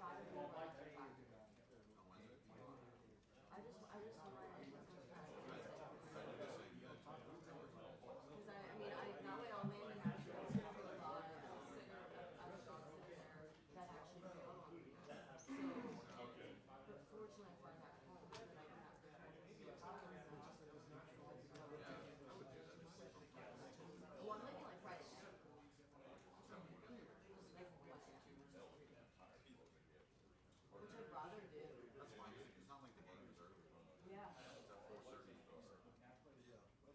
try to do like the fact. I just want to because I mean that way I'll mainly actually have a lot of dogs in there that actually go on. So, but fortunately for back home, that I don't have to well, I'm living like right now. Which I'd rather do. That's fine. It's not like the game is early. Yeah. It's at 4:30. You got time to get to.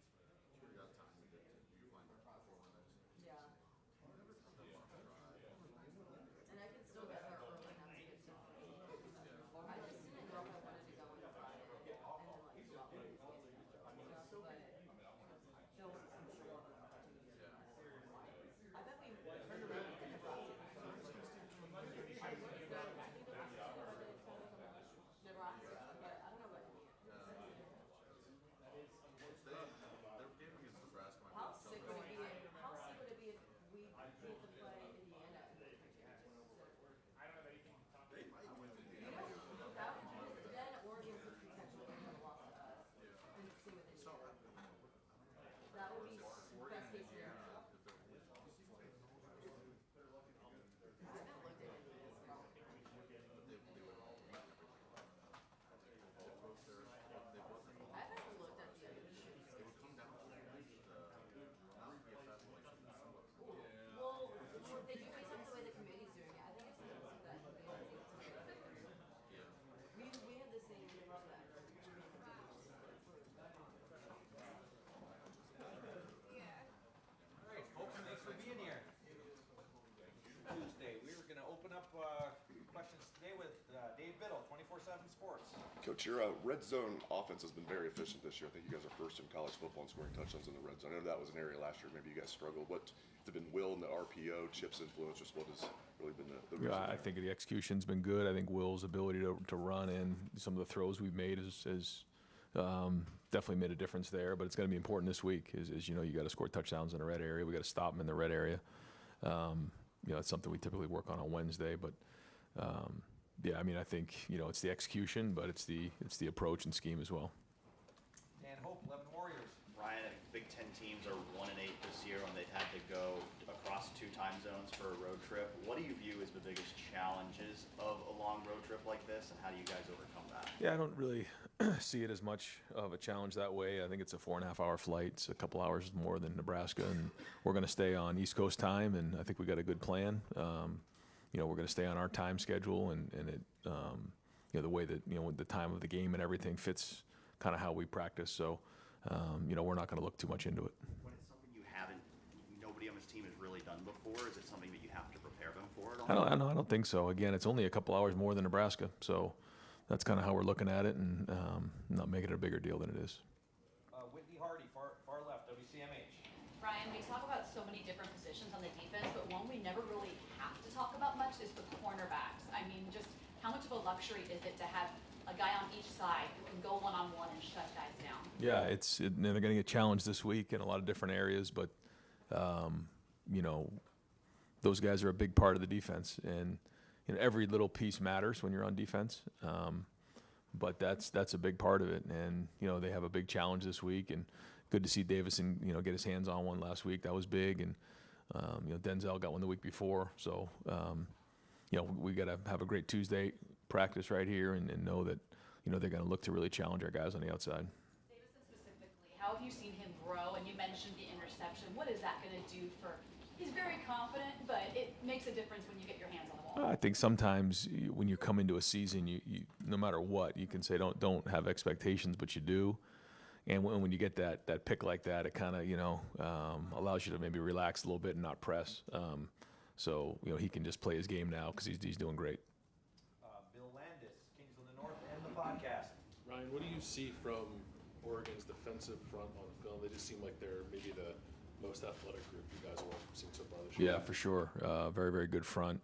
You find before Mondays. Yeah. And I can still get there early enough to get stuff. I just didn't know if I wanted to go on Friday and then like go out with stuff, but no, I'm sure. I bet we turned around in Nebraska. Nebraska, but I don't know about you. Their game against Nebraska might How be sick would it be? How sick would it be if we had to play Indiana? They might win the You game. know, that would be, then Oregon could potentially have lost to us. And see with Indiana. That would be best case scenario. I haven't looked at Indiana. I haven't looked at the other shoes. It would come down to not be a fast election. Well, they do based off the way the committee's doing it. I think it's that they we had the same rule that. All right, folks, thanks for being here. Tuesday, we were going to open up questions today with Dave Biddle, 24/7 Sports. Coach, your red zone offense has been very efficient this year. I think you guys are first in college football in scoring touchdowns in the red zone. I know that was an area last year maybe you guys struggled. What has it been? Will and the RPO, Chip's influence, just what has really been the reason? Yeah, I think the execution's been good. I think Will's ability to run and some of the throws we've made has definitely made a difference there. But it's going to be important this week. Is you know, you got to score touchdowns in the red area. We got to stop them in the red area. You know, it's something we typically work on Wednesday. But yeah, I mean, I think you know it's the execution, but it's the approach and scheme as well. Dan Hope, 11 Warriors. Ryan, I think Big Ten teams are 1-8 this year when they've had to go across 2 time zones for a road trip. What do you view as the biggest challenges of a long road trip like this, and how do you guys overcome that? Yeah, I don't really see it as much of a challenge that way. I think it's a 4.5-hour flight. It's a couple hours more than Nebraska, and we're going to stay on East Coast time, and I think we got a good plan. You know, we're going to stay on our time schedule, and it, you know, the way that, you know, the time of the game and everything fits kind of how we practice. So, you know, we're not going to look too much into it. When it's something you haven't, nobody on this team has really done before, is it something that you have to prepare them for at all? I don't think so. Again, it's only a couple hours more than Nebraska, so that's kind of how we're looking at it, and not making it a bigger deal than it is. Whitney Hardy, far left, WCMH. Brian, we talk about so many different positions on the defense, but one we never really have to talk about much is the cornerbacks. I mean, just how much of a luxury is it to have a guy on each side who can go one-on-one and shut guys down? Yeah, and they're going to get challenged this week in a lot of different areas, but you know, those guys are a big part of the defense, and you know, every little piece matters when you're on defense. But that's a big part of it, and you know, they have a big challenge this week, and good to see Davison, you know, get his hands on one last week. That was big, and you know, Denzel got one the week before. So you know, we got to have a great Tuesday practice right here, and know that you know they're going to look to really challenge our guys on the outside. Davison specifically, how have you seen him grow? And you mentioned the interception. What is that going to do for? He's very confident, but it makes a difference when you get your hands on the ball. I think sometimes when you come into a season, you no matter what, you can say don't have expectations, but you do. And when you get that pick like that, it kind of, you know, allows you to maybe relax a little bit and not press. So, you know, he can just play his game now because he's doing great. Bill Landis, Kings of the North, and the podcast. Ryan, what do you see from Oregon's defensive front on film? They just seem like they're maybe the most athletic group you guys have seen so far this year. Yeah, for sure. Very, very good front.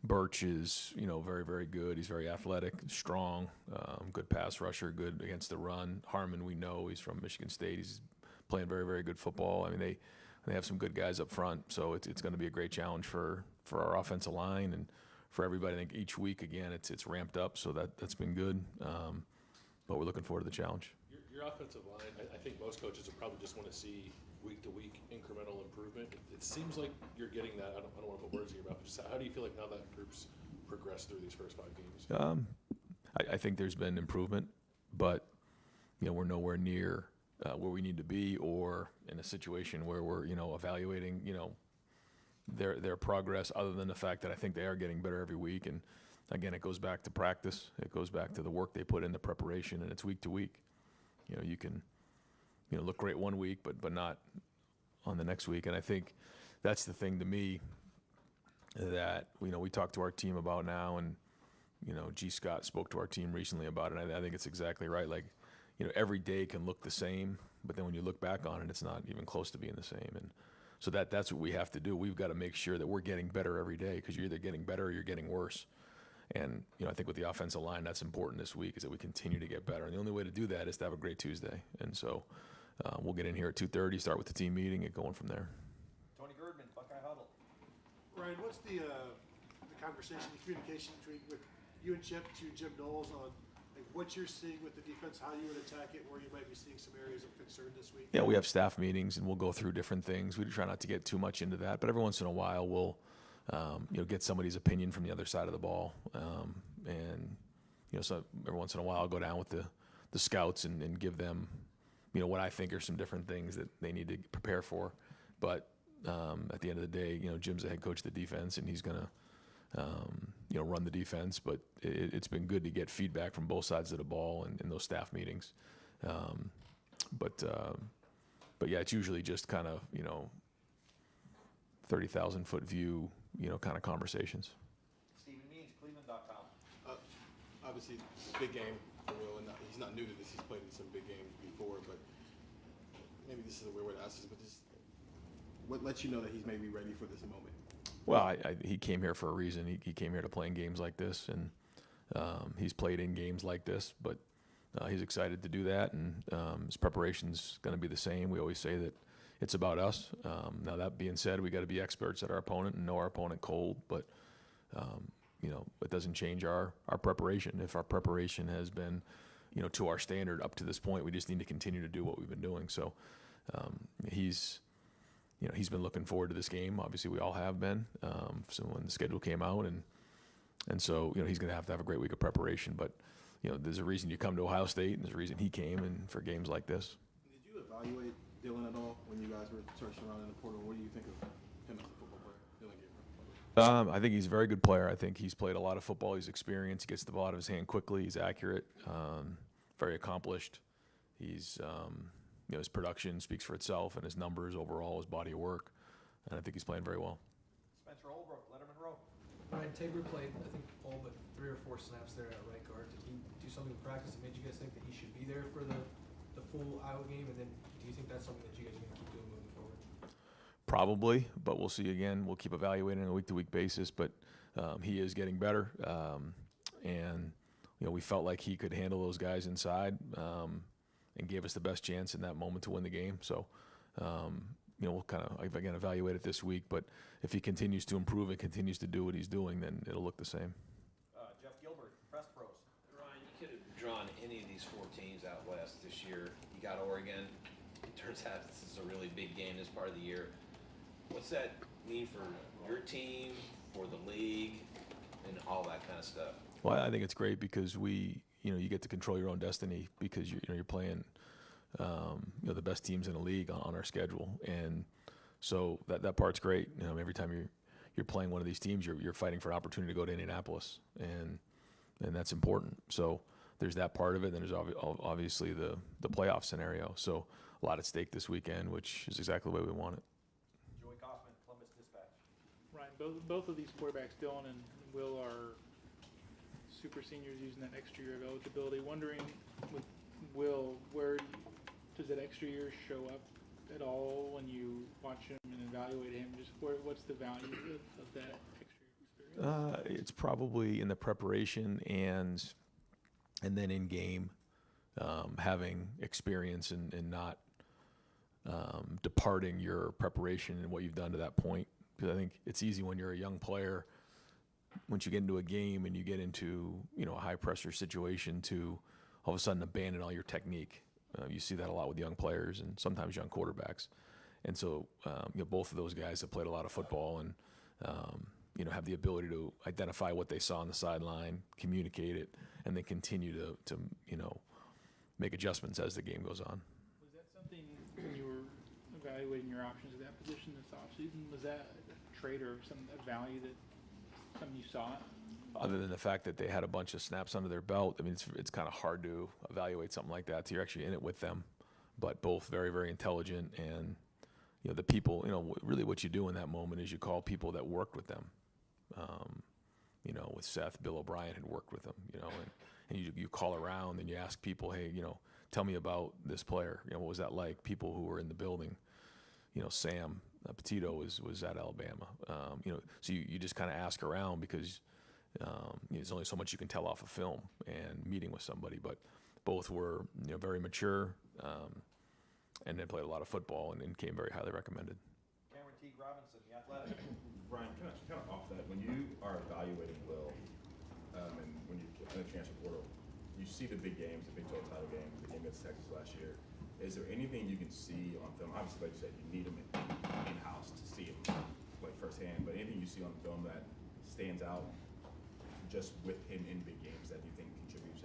Birch is, you know, very, very good. He's very athletic, strong, good pass rusher, good against the run. Harmon, we know, he's from Michigan State. He's playing very, very good football. I mean, they have some good guys up front, so it's going to be a great challenge for for our offensive line and for everybody. I think each week, again, it's ramped up, so that's been good. But we're looking forward to the challenge. Your offensive line, I think most coaches would probably just want to see week-to-week incremental improvement. It seems like you're getting that. I don't want to put words in your mouth, but just how do you feel like now that group's progressed through these first 5 games? I think there's been improvement, but we're nowhere near where we need to be, or in a situation where we're evaluating their progress. Other than the fact that I think they are getting better every week, and again, it goes back to practice. It goes back to the work they put into preparation, and it's week to week. You can look great one week, but not on the next week. And I think that's the thing to me that we talked to our team about now, and G. Scott spoke to our team recently about it. And I think it's exactly right. Like, every day can look the same, but then when you look back on it, it's not even close to being the same. And so that's what we have to do. We've got to make sure that we're getting better every day, because you're either getting better or you're getting worse. And I think with the offensive line, that's important this week, is that we continue to get better. And the only way to do that is to have a great Tuesday. And so we'll get in here at 2:30, start with the team meeting, and going from there. Tony Girdman, Buckeye Huddle. Ryan, what's the conversation, the communication with you and Chip to Jim Knowles on what you're seeing with the defense, how you would attack it, where you might be seeing some areas of concern this week? Yeah, we have staff meetings, and we'll go through different things. We try not to get too much into that, but every once in a while we'll get somebody's opinion from the other side of the ball. So every once in a while I'll go down with the scouts and give them, what I think are some different things that they need to prepare for. But at the end of the day, Jim's the head coach of the defense, and he's going to, run the defense. But it's been good to get feedback from both sides of the ball in those staff meetings. But yeah, it's usually just kind of, 30,000-foot view, kind of conversations. Stephen Means, Cleveland.com. Obviously, big game for Will, and he's not new to this. He's played in some big games before, but maybe this is a weird way to ask this, but just what lets you know that he's maybe ready for this moment? Well, he came here for a reason. He came here to play in games like this, and he's played in games like this, but he's excited to do that, and his preparation's going to be the same. We always say that it's about us. Now, that being said, we got to be experts at our opponent and know our opponent cold, but it doesn't change our preparation. If our preparation has been, to our standard up to this point, we just need to continue to do what we've been doing. So he's been looking forward to this game. Obviously, we all have been. So when the schedule came out, and so he's going to have a great week of preparation. But there's a reason you come to Ohio State, and there's a reason he came, and for games like this. Did you evaluate Dylan at all when you guys were searching around in the portal? What do you think of him as a football player, Dylan Gabriel? I think he's a very good player. I think he's played a lot of football. He's experienced. He gets the ball out of his hand quickly. He's accurate, very accomplished. He's his production speaks for itself, and his numbers overall, his body of work, and I think he's playing very well. Spencer Holbrook, Letterman Row. Ryan, Tabor played, I think, all but 3 or 4 snaps there at right guard. Did he do something in practice that made you guys think that he should be there for the full Iowa game? And then do you think that's something that you guys are going to keep doing moving forward? Probably, but we'll see again. We'll keep evaluating on a week-to-week basis, but he is getting better. And we felt like he could handle those guys inside and gave us the best chance in that moment to win the game. So, we'll kind of, again, evaluate it this week. But if he continues to improve and continues to do what he's doing, then it'll look the same. Jeff Gilbert, Press Pros. Ryan, you could have drawn any of these 4 teams out west this year. You got Oregon. It turns out this is a really big game this part of the year. What's that mean for your team, for the league, and all that kind of stuff? Well, I think it's great because you get to control your own destiny, because you're playing the best teams in the league on our schedule, and so that part's great. Every time you're playing one of these teams, you're fighting for an opportunity to go to Indianapolis, and that's important. So there's that part of it. Then there's obviously the playoff scenario. So a lot at stake this weekend, which is exactly the way we want it. Joey Kaufman, Columbus Dispatch. Ryan, both of these quarterbacks, Dylan and Will, are super seniors using that extra year of eligibility. Wondering with Will, where does that extra year show up at all when you watch him and evaluate him? Just what's the value of that extra experience? It's probably in the preparation and then in game, having experience and not departing your preparation and what you've done to that point Because I think it's easy when you're a young player, once you get into a game and you get into, a high pressure situation, to all of a sudden abandon all your technique. You see that a lot with young players and sometimes young quarterbacks. And so, both of those guys have played a lot of football and, have the ability to identify what they saw on the sideline, communicate it, and then continue to make adjustments as the game goes on. Was that something when you were evaluating your options at that position this offseason? Was that a trait or a value that something you saw? Other than the fact that they had a bunch of snaps under their belt, I mean, it's kind of hard to evaluate something like that. So you're actually in it with them, but both very, very intelligent. And, the people, really what you do in that moment is you call people that worked with them. With Seth, Bill O'Brien had worked with them, and you call around and you ask people, hey, tell me about this player. What was that like? People who were in the building, Sam Petito was at Alabama. So you just kind of ask around because there's only so much you can tell off of film and meeting with somebody. But both were very mature, and then played a lot of football and came very highly recommended. Cameron Teague Robinson, The Athletic. Brian, kind of off that, when you are evaluating Will, and when you in the transfer portal, you see the big games, the Big 12 title game, the game against Texas last year. Is there anything you can see on film? Obviously, like you said, you need them in-house to see them like firsthand. But anything you see on film that stands out just with him in big games that you think contributes?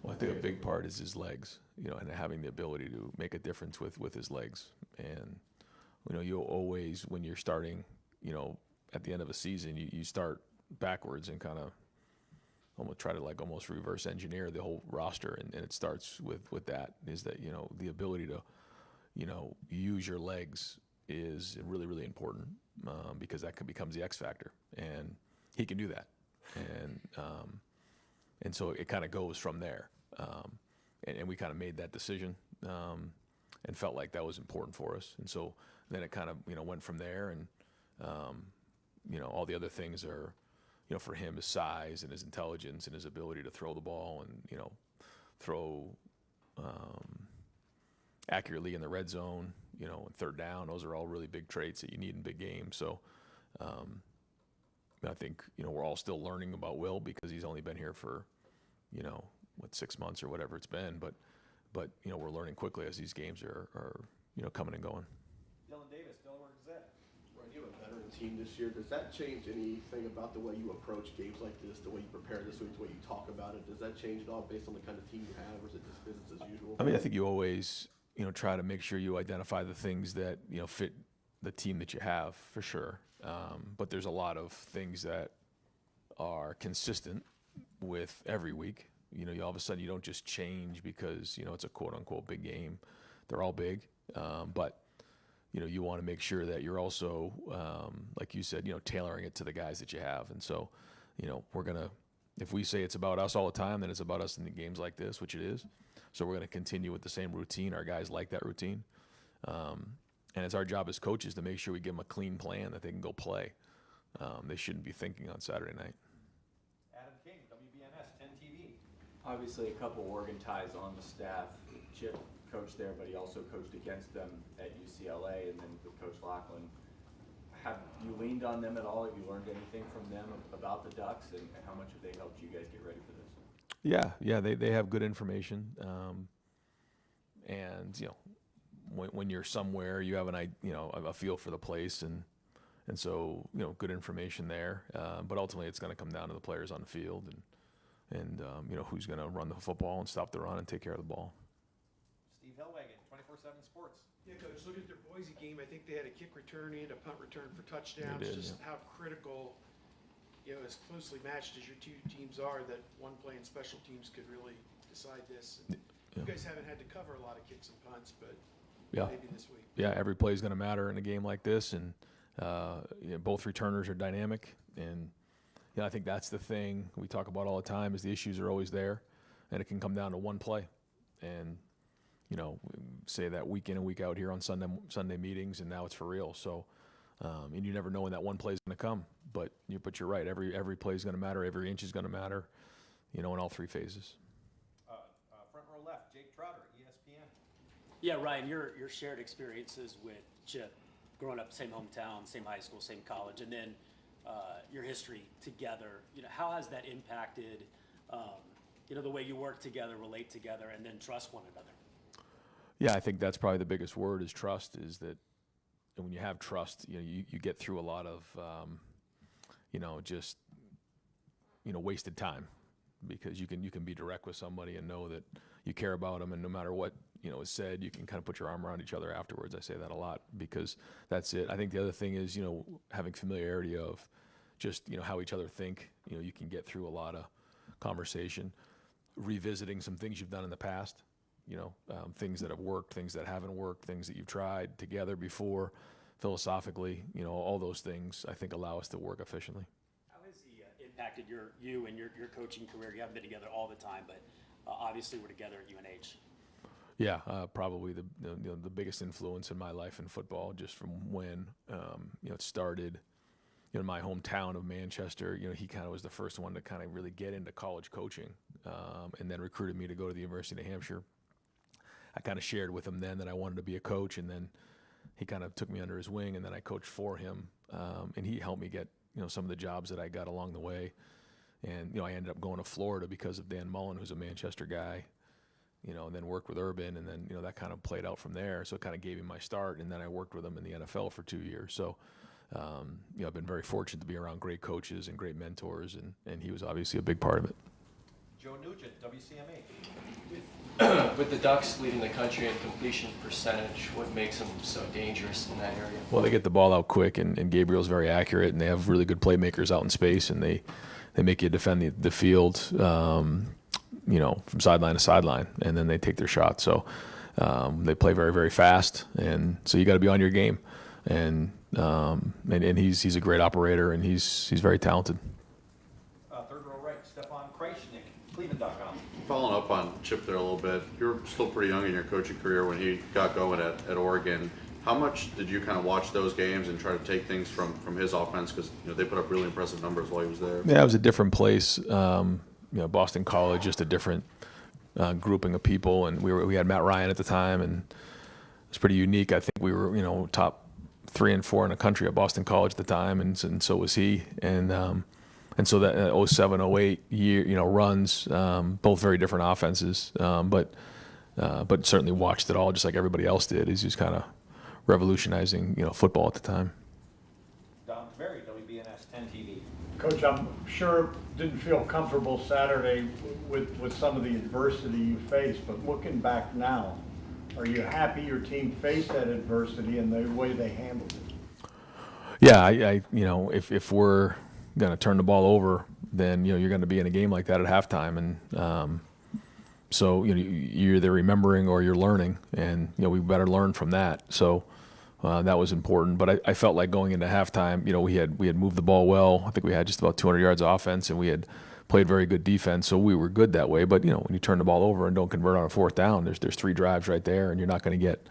Well, I think a big part is his legs, and having the ability to make a difference with his legs. And you'll always, when you're starting, at the end of a season, you start backwards and kind of almost try to almost reverse engineer the whole roster. And it starts with that, is that, the ability to, use your legs is really, really important, because that becomes the X factor. And he can do that. And so it kind of goes from there. And we kind of made that decision, and felt like that was important for us. And so then it kind of, went from there. And, all the other things are, for him, his size and his intelligence and his ability to throw the ball and, throw accurately in the red zone, and third down. Those are all really big traits that you need in big games. So I think, we're all still learning about Will because he's only been here for, 6 months or whatever it's been. But we're learning quickly as these games are coming and going. Dylan Davis, Delaware Gazette. Ryan, you have a veteran team this year. Does that change anything about the way you approach games like this, the way you prepare this week, the way you talk about it? Does that change at all based on the kind of team you have, or is it just business as usual? I mean, I think you always, try to make sure you identify the things that, fit the team that you have, for sure. But there's a lot of things that are consistent with every week. You all of a sudden you don't just change because, it's a quote unquote big game. They're all big. But, you want to make sure that you're also, like you said, tailoring it to the guys that you have. And so, if we say it's about us all the time, then it's about us in the games like this, which it is. So we're going to continue with the same routine. Our guys like that routine. And it's our job as coaches to make sure we give them a clean plan that they can go play. They shouldn't be thinking on Saturday night. Adam King, WBNS 10 TV. Obviously, a couple Oregon ties on the staff. Chip coached there, but he also coached against them at UCLA, and then with Coach Laughlin. Have you leaned on them at all? Have you learned anything from them about the Ducks, and how much have they helped you guys get ready for this? Yeah, they have good information. And when you're somewhere, you have a feel for the place, and so good information there. But ultimately, it's going to come down to the players on the field, and who's going to run the football and stop the run and take care of the ball. Steve Hellwagen, 24/7 Sports. Yeah, Coach, look at their Boise game. I think they had a kick return and a punt return for touchdowns. They did, just yeah. how critical, as closely matched as your two teams are, that one play in special teams could really decide this. And you guys haven't had to cover a lot of kicks and punts, but maybe this week. Yeah, every play is going to matter in a game like this, and both returners are dynamic. And I think that's the thing we talk about all the time, is the issues are always there, and it can come down to one play. And we say that week in and week out here on Sunday meetings, and now it's for real. So, and you never know when that one play is going to come. But you're right. Every play is going to matter. Every inch is going to matter. In all three phases. Front row left, Jake Trotter, ESPN. Yeah, Ryan, your shared experiences with Chip growing up same hometown, same high school, same college, and then your history together. How has that impacted, the way you work together, relate together, and then trust one another? Yeah, I think that's probably the biggest word is trust. Is that when you have trust, you get through a lot of, just wasted time, because you can be direct with somebody and know that you care about them, and no matter what is said, you can kind of put your arm around each other afterwards. I say that a lot because that's it. I think the other thing is having familiarity of just how each other think. You can get through a lot of conversation, revisiting some things you've done in the past. Things that have worked, things that haven't worked, things that you've tried together before, philosophically. All those things I think allow us to work efficiently. How has he impacted you and your coaching career? You haven't been together all the time, but obviously we're together at UNH. Yeah, probably the biggest influence in my life in football, just from when it started. In my hometown of Manchester, he kind of was the first one to kind of really get into college coaching, and then recruited me to go to the University of New Hampshire. I kind of shared with him then that I wanted to be a coach, and then he kind of took me under his wing, and then I coached for him, and he helped me get some of the jobs that I got along the way. And I ended up going to Florida because of Dan Mullen, who's a Manchester guy, and then worked with Urban, and then that kind of played out from there. So it kind of gave me my start, and then I worked with him in the NFL for 2 years. So I've been very fortunate to be around great coaches and great mentors, and he was obviously a big part of it. Joe Nugent, WCMA. With the Ducks leading the country in completion percentage, what makes them so dangerous in that area? Well, they get the ball out quick, and Gabriel's very accurate, and they have really good playmakers out in space, and they make you defend the field, from sideline to sideline, and then they take their shots. So they play very, very fast, and so you got to be on your game. And he's a great operator, and he's very talented. Third row right, Stefan Kreisnick, Cleveland.com. Following up on Chip there a little bit, you're still pretty young in your coaching career when he got going at Oregon. How much did you kind of watch those games and try to take things from his offense? Because they put up really impressive numbers while he was there. Yeah, it was a different place. Boston College, just a different grouping of people, and we had Matt Ryan at the time, and it was pretty unique. I think we were top 3 and 4 in the country at Boston College at the time, and so was he. And so that 07, 08 year, runs, both very different offenses, but certainly watched it all just like everybody else did. He's just kind of revolutionizing, football at the time. Don Taveri, WBNS 10 TV. Coach, I'm sure didn't feel comfortable Saturday with some of the adversity you faced, but looking back now, are you happy your team faced that adversity and the way they handled it? Yeah, I if we're going to turn the ball over, then you're going to be in a game like that at halftime, and so you're either remembering or you're learning, and we better learn from that. So that was important. But I felt like going into halftime, we had moved the ball well. I think we had just about 200 yards of offense, and we had played very good defense, so we were good that way. But when you turn the ball over and don't convert on a fourth down, there's 3 drives right there, and you're not going to get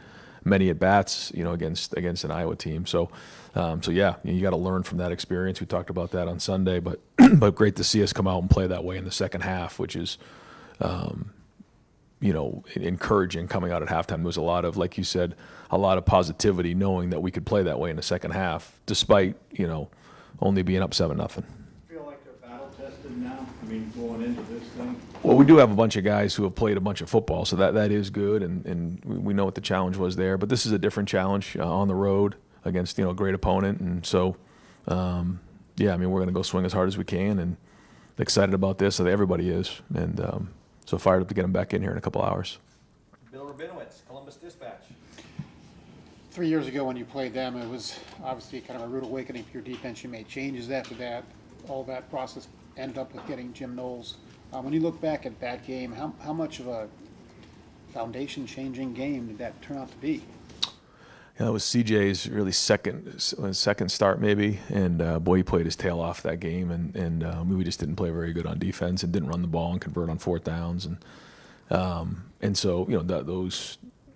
many at bats, against an Iowa team. So yeah, you got to learn from that experience. We talked about that on Sunday, but but great to see us come out and play that way in the second half, which is encouraging coming out at halftime. There was a lot of, like you said, a lot of positivity, knowing that we could play that way in the second half, despite only being up 7-0. Feel like they're battle tested now? I mean, going into this thing. Well, we do have a bunch of guys who have played a bunch of football, so that is good, and we know what the challenge was there. But this is a different challenge on the road against a great opponent, and so we're going to go swing as hard as we can, and excited about this. So everybody is, and so fired up to get them back in here in a couple hours. Bill Rabinowitz, Columbus Dispatch. 3 years ago when you played them, it was obviously kind of a rude awakening for your defense. You made changes after that. All that process ended up with getting Jim Knowles. When you look back at that game, how much of a foundation-changing game did that turn out to be? Yeah, it was CJ's really second start maybe, and boy, he played his tail off that game, and we just didn't play very good on defense and didn't run the ball and convert on fourth downs, and so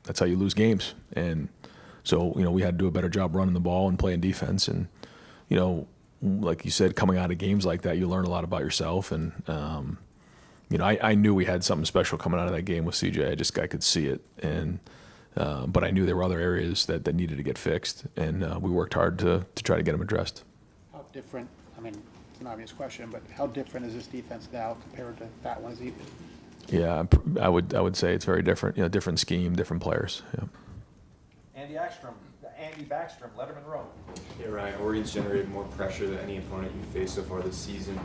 that's how you lose games, and so we had to do a better job running the ball and playing defense, and like you said, coming out of games like that, you learn a lot about yourself, and I knew we had something special coming out of that game with CJ. I could see it, and But I knew there were other areas that needed to get fixed, and we worked hard to try to get them addressed. How different, I mean, it's an obvious question, but how different is this defense now compared to that one? Yeah, I would say it's very different. You know, different scheme, different players. Yeah. Andy Backstrom, Letterman Row. Yeah, Ryan, Oregon's generated more pressure than any opponent you faced so far this season.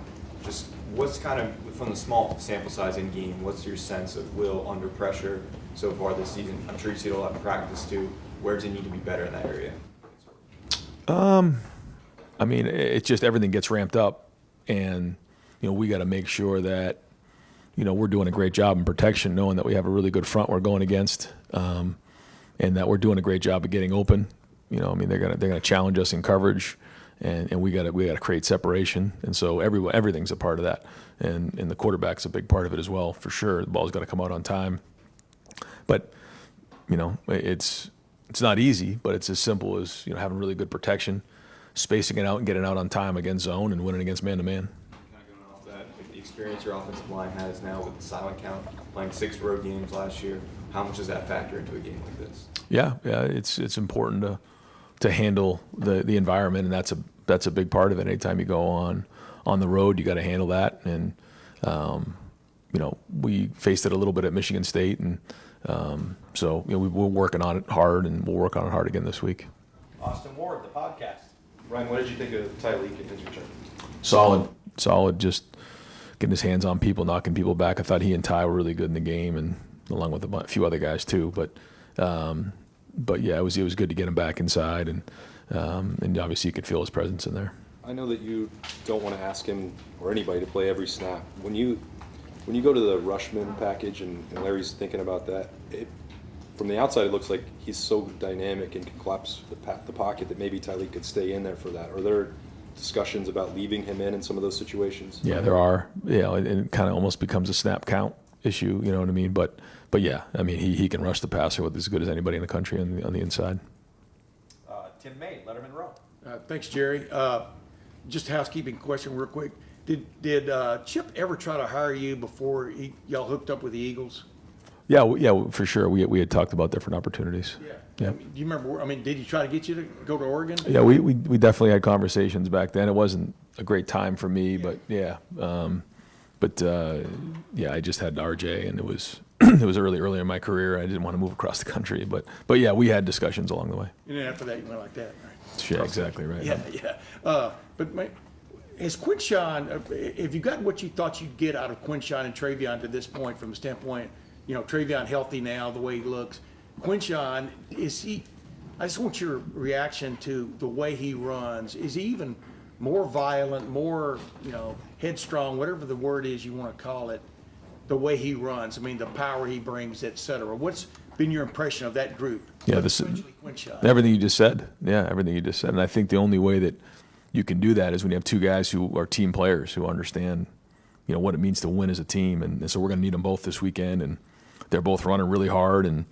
Just what's kind of, from the small sample size in game, what's your sense of Will under pressure so far this season? I'm sure you see it a lot in practice too. Where does he need to be better in that area? I mean, it's just everything gets ramped up, and we got to make sure that we're doing a great job in protection, knowing that we have a really good front we're going against, and that we're doing a great job of getting open. I mean, they're gonna challenge us in coverage, and we gotta create separation, and so everything's a part of that, and the quarterback's a big part of it as well, for sure. The ball's got to come out on time, but it's not easy, but it's as simple as having really good protection, spacing it out, and getting out on time against zone, and winning against man-to-man. Kind of going off that, with the experience your offensive line has now with the silent count, playing 6 road games last year, how much does that factor into a game like this? Yeah, it's important to handle the environment, and that's a big part of it. Anytime you go on the road, you got to handle that, and we faced it a little bit at Michigan State, and so we're working on it hard, and we'll work on it hard again this week. Austin Ward, the podcast. Ryan, what did you think of Tyleek in his return? Solid, just getting his hands on people, knocking people back. I thought he and Ty were really good in the game, and along with a few other guys too. But yeah, it was good to get him back inside, and obviously you could feel his presence in there. I know that you don't want to ask him or anybody to play every snap. When you go to the Rushman package and Larry's thinking about that, from the outside it looks like he's so dynamic and can collapse the pocket that maybe Tyleek could stay in there for that. Are there discussions about leaving him in some of those situations? Yeah, there are. Yeah, it kind of almost becomes a snap count issue. You know what I mean? But yeah, I mean he can rush the passer with as good as anybody in the country on the inside. Tim May, Letterman Row. Thanks, Jerry. Just a housekeeping question real quick. Did Chip ever try to hire you before y'all hooked up with the Eagles? Yeah, for sure. We had talked about different opportunities. Yeah. I mean, do you remember? I mean, did he try to get you to go to Oregon? Yeah, we definitely had conversations back then. It wasn't a great time for me, but yeah. Yeah, I just had RJ, and it was it was earlier in my career. I didn't want to move across the country, but yeah, we had discussions along the way. And then after that, you went like that, right? Yeah, exactly right. Yeah. Has Quinshon, have you gotten what you thought you'd get out of Quinshon and Travion to this point from the standpoint, Travion healthy now, the way he looks? Quinshon, I just want your reaction to the way he runs. Is he even more violent, more, headstrong, whatever the word is you want to call it, the way he runs? I mean, the power he brings, et cetera. What's been your impression of that group? Yeah, everything you just said. Yeah, everything you just said. And I think the only way that you can do that is when you have two guys who are team players who understand, what it means to win as a team. And so we're going to need them both this weekend, and they're both running really hard. And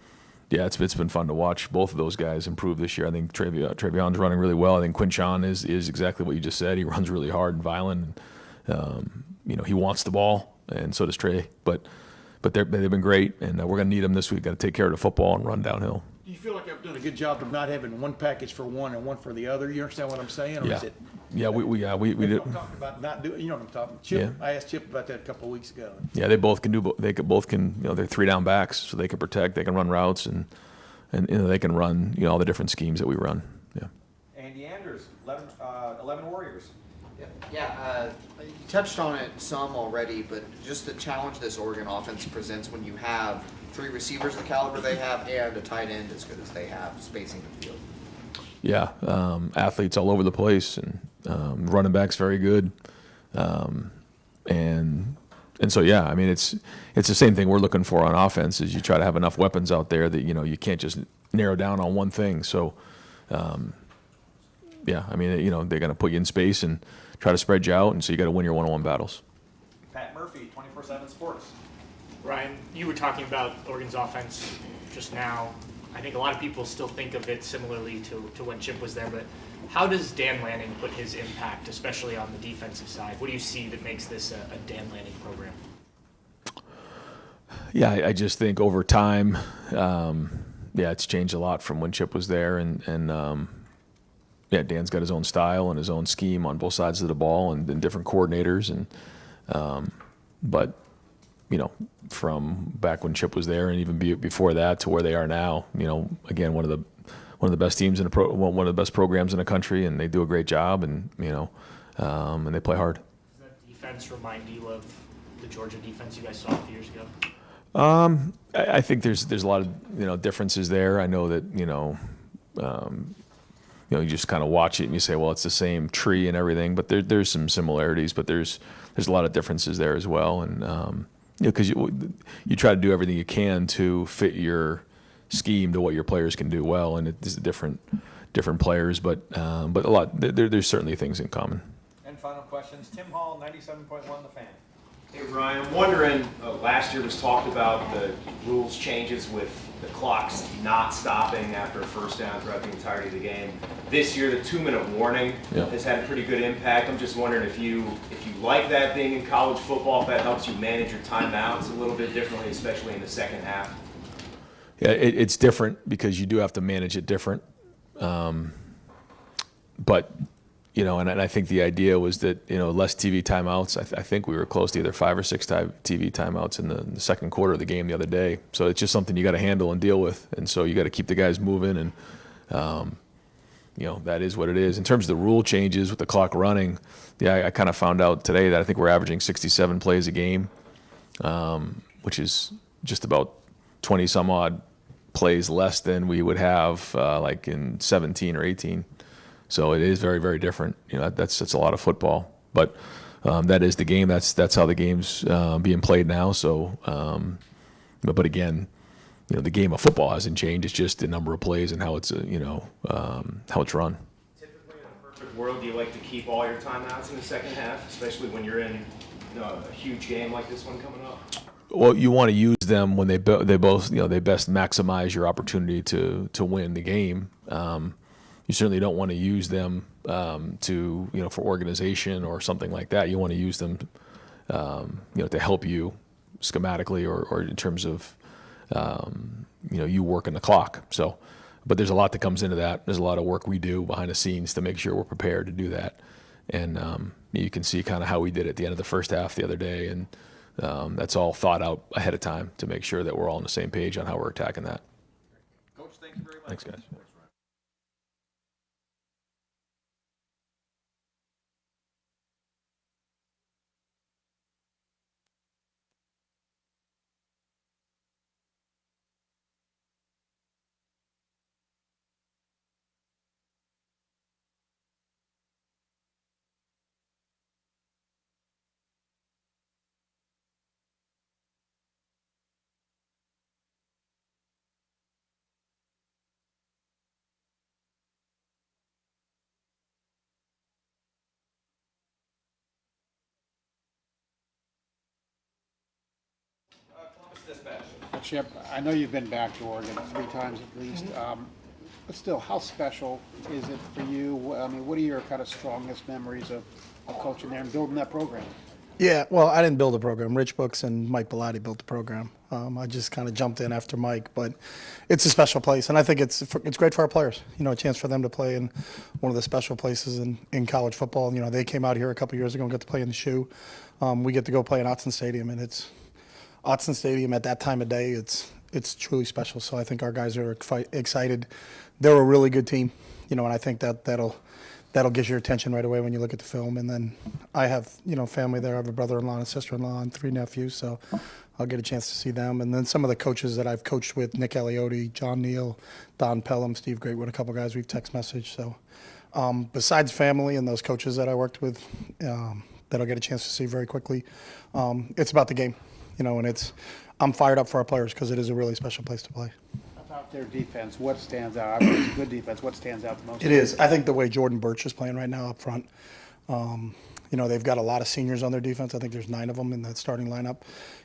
yeah, it's been fun to watch both of those guys improve this year. I think Travion's running really well. I think Quinshon is exactly what you just said. He runs really hard and violent. And, he wants the ball, and so does Trey. But they've been great, and we're going to need them this week. Got to take care of the football and run downhill. Do you feel like I've done a good job of not having one package for one and one for the other? You understand what I'm saying? Or Yeah. Is it? Yeah, we That's do. what I'm talking about not doing. You know what I'm talking about. Chip, Yeah. I asked Chip about that a couple of weeks ago. Yeah, they both can do. They both can. They're 3-down backs, so they can protect. They can run routes, and they can run. All the different schemes that we run. Yeah. Andy Anders, 11 Warriors. Yeah, you touched on it some already, but just the challenge this Oregon offense presents when you have 3 receivers the caliber they have and a tight end as good as they have, spacing the field. Yeah, athletes all over the place, and running backs very good, and so yeah, I mean it's the same thing we're looking for on offense. Is you try to have enough weapons out there that you can't just narrow down on one thing. So yeah, I mean they're going to put you in space and try to spread you out, and so you got to win your one-on-one battles. Pat Murphy, 24/7 Sports. Ryan, you were talking about Oregon's offense just now. I think a lot of people still think of it similarly to when Chip was there, but how does Dan Lanning put his impact, especially on the defensive side? What do you see that makes this a Dan Lanning program? Yeah, I just think over time, yeah, it's changed a lot from when Chip was there, and yeah, Dan's got his own style and his own scheme on both sides of the ball, and different coordinators, and but you know, from back when Chip was there, and even before that to where they are now, you know, again, one of the best teams in one of the best programs in the country, and they do a great job, and you know, and they play hard. Does that defense remind you of the Georgia defense you guys saw a few years ago? I think there's a lot of, you know, differences there. I know that, you know, you just kind of watch it and you say, well, it's the same tree and everything, but there's some similarities, but there's a lot of differences there as well. And you know, because you try to do everything you can to fit your scheme to what your players can do well, and it's different players, but a lot there's certainly things in common. And final questions, Tim Hall, 97.1 The Fan. Hey Ryan, I'm wondering, last year was talked about the rules changes with the clocks not stopping after a first down throughout the entirety of the game. This year, the 2-minute warning has had a pretty good impact. I'm just wondering if you like that being in college football, if that helps you manage your timeouts a little bit differently, especially in the second half. Yeah, it's different because you do have to manage it different. But you know, and I think the idea was that, you know, less TV timeouts. I think we were close to either 5 or 6 TV timeouts in the second quarter of the game the other day. So it's just something you got to handle and deal with. And so you got to keep the guys moving, and you know, that is what it is. In terms of the rule changes with the clock running, yeah, I kind of found out today that I think we're averaging 67 plays a game, which is just about 20 some odd plays less than we would have like in 17 or 18. So it is very, very different. You know, that's a lot of football, but that is the game. That's how the game's being played now. So, but again, you know, the game of football hasn't changed. It's just the number of plays and how it's you know, how it's run. Typically, in a perfect world, do you like to keep all your timeouts in the second half, especially when you're in, you know, a huge game like this one coming up? Well, you want to use them when they both, you know, they best maximize your opportunity to win the game. You certainly don't want to use them to, you know, for organization or something like that. You want to use them, you know, to help you schematically or in terms of, you know, you working the clock. So, but there's a lot that comes into that. There's a lot of work we do behind the scenes to make sure we're prepared to do that. And you can see kind of how we did at the end of the first half the other day, and that's all thought out ahead of time to make sure that we're all on the same page on how we're attacking that. Coach, thank you very much. Thanks, guys. Chip, I know you've been back to Oregon 3 times at least, but still, how special is it for you? I mean, what are your kind of strongest memories of coaching there and building that program? Yeah, well, I didn't build the program. Rich Books and Mike Bellotti built the program. I just kind of jumped in after Mike, but it's a special place, and I think it's great for our players. You know, a chance for them to play in one of the special places in college football. You know, they came out here a couple years ago and got to play in the shoe. We get to go play in Autzen Stadium, and it's Autzen Stadium at that time of day. It's truly special. So I think our guys are excited. They're a really good team, you know, and I think that'll get your attention right away when you look at the film. And then I have, you know, family there. I have a brother-in-law and a sister-in-law and 3 nephews, so I'll get a chance to see them. And then some of the coaches that I've coached with, Nick Aliotti, John Neal, Don Pelham, Steve Greatwood, a couple guys we've text messaged. So besides family and those coaches that I worked with that I'll get a chance to see very quickly, it's about the game, you know, and I'm fired up for our players because it is a really special place to play. About their defense, what stands out? I mean, it's a good defense. What stands out the most? It is. I think the way Jordan Birch is playing right now up front. You know, they've got a lot of seniors on their defense. I think there's 9 of them in that starting lineup.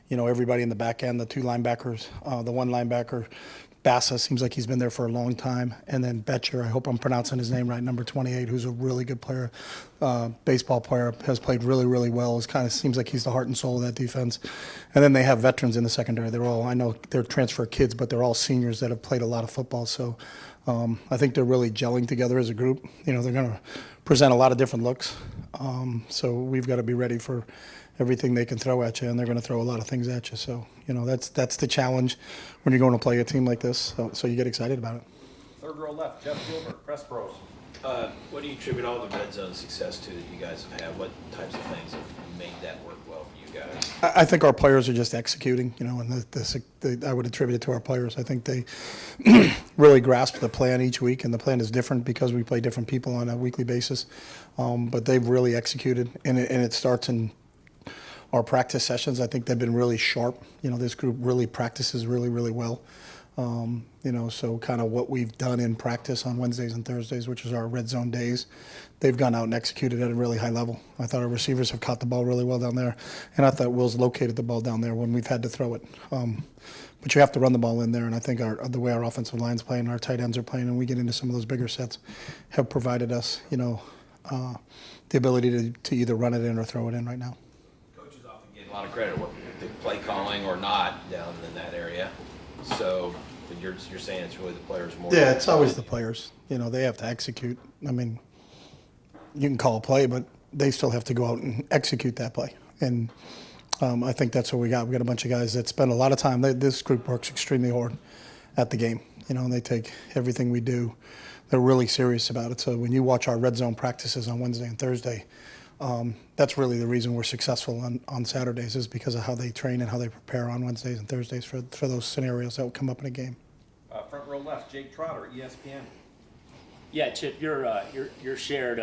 You know, everybody in the back end, the 2 linebackers, the 1 linebacker, Bassa seems like he's been there for a long time. And then Betcher, I hope I'm pronouncing his name right, number 28, who's a really good player, baseball player, has played really, really well. It kind of seems like he's the heart and soul of that defense. And then they have veterans in the secondary. They're all, I know they're transfer kids, but they're all seniors that have played a lot of football. So I think they're really gelling together as a group. You know, they're going to present a lot of different looks. So we've got to be ready for everything they can throw at you, and they're going to throw a lot of things at you. So, you know, that's the challenge when you're going to play a team like this. So you get excited about it. Third row left, Jeff Gilbert, Press Pros. What do you attribute all the red zone success to that you guys have had? What types of things have made that work well for you guys? I think our players are just executing, you know, and I would attribute it to our players. I think they really grasp the plan each week, and the plan is different because we play different people on a weekly basis. But they've really executed, and it starts in our practice sessions. I think they've been really sharp. You know, this group really practices really, really well. You know, so kind of what we've done in practice on Wednesdays and Thursdays, which is our red zone days, they've gone out and executed at a really high level. I thought our receivers have caught the ball really well down there, and I thought Will's located the ball down there when we've had to throw it. But you have to run the ball in there, and I think the way our offensive line's playing, our tight ends are playing, and we get into some of those bigger sets, have provided us, you know, the ability to either run it in or throw it in right now. Coaches often get a lot of credit, the play calling or not down in that area. So, but you're saying it's really the players more. Yeah, it's always the players. You know, they have to execute. I mean, you can call a play, but they still have to go out and execute that play. And I think that's what we got. We got a bunch of guys that spend a lot of time. This group works extremely hard at the game. You know, and they take everything we do. They're really serious about it. So when you watch our red zone practices on Wednesday and Thursday, that's really the reason we're successful on Saturdays, is because of how they train and how they prepare on Wednesdays and Thursdays for those scenarios that will come up in a game. Front row left, Jake Trotter, ESPN. Yeah, Chip, your shared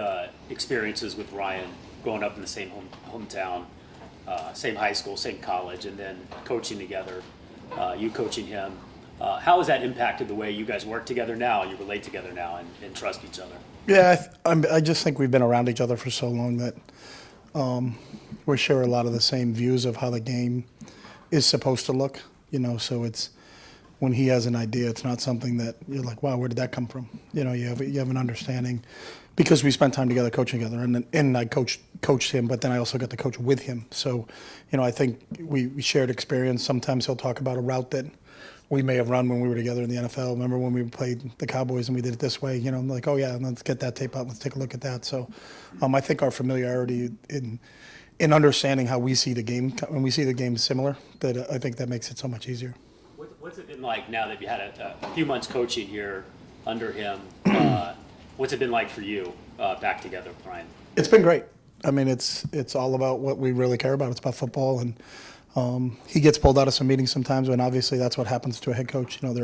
experiences with Ryan, growing up in the same hometown, same high school, same college, and then coaching together, you coaching him. How has that impacted the way you guys work together now, you relate together now, and trust each other? Yeah, I just think we've been around each other for so long that we share a lot of the same views of how the game is supposed to look. You know, so it's when he has an idea, it's not something that you're like, wow, where did that come from? You know, you have an understanding because we spent time together coaching together, and I coached him, but then I also got to coach with him. So, you know, I think we shared experience. Sometimes he'll talk about a route that we may have run when we were together in the NFL. Remember when we played the Cowboys and we did it this way? You know, I'm like, oh yeah, let's get that tape out. Let's take a look at that. So, I think our familiarity in understanding how we see the game, when we see the game similar, that I think that makes it so much easier. What's it been like now that you had a few months coaching here under him? What's it been like for you back together, Brian? It's been great. I mean, it's all about what we really care about. It's about football, and he gets pulled out of some meetings sometimes, and obviously that's what happens to a head coach. You know,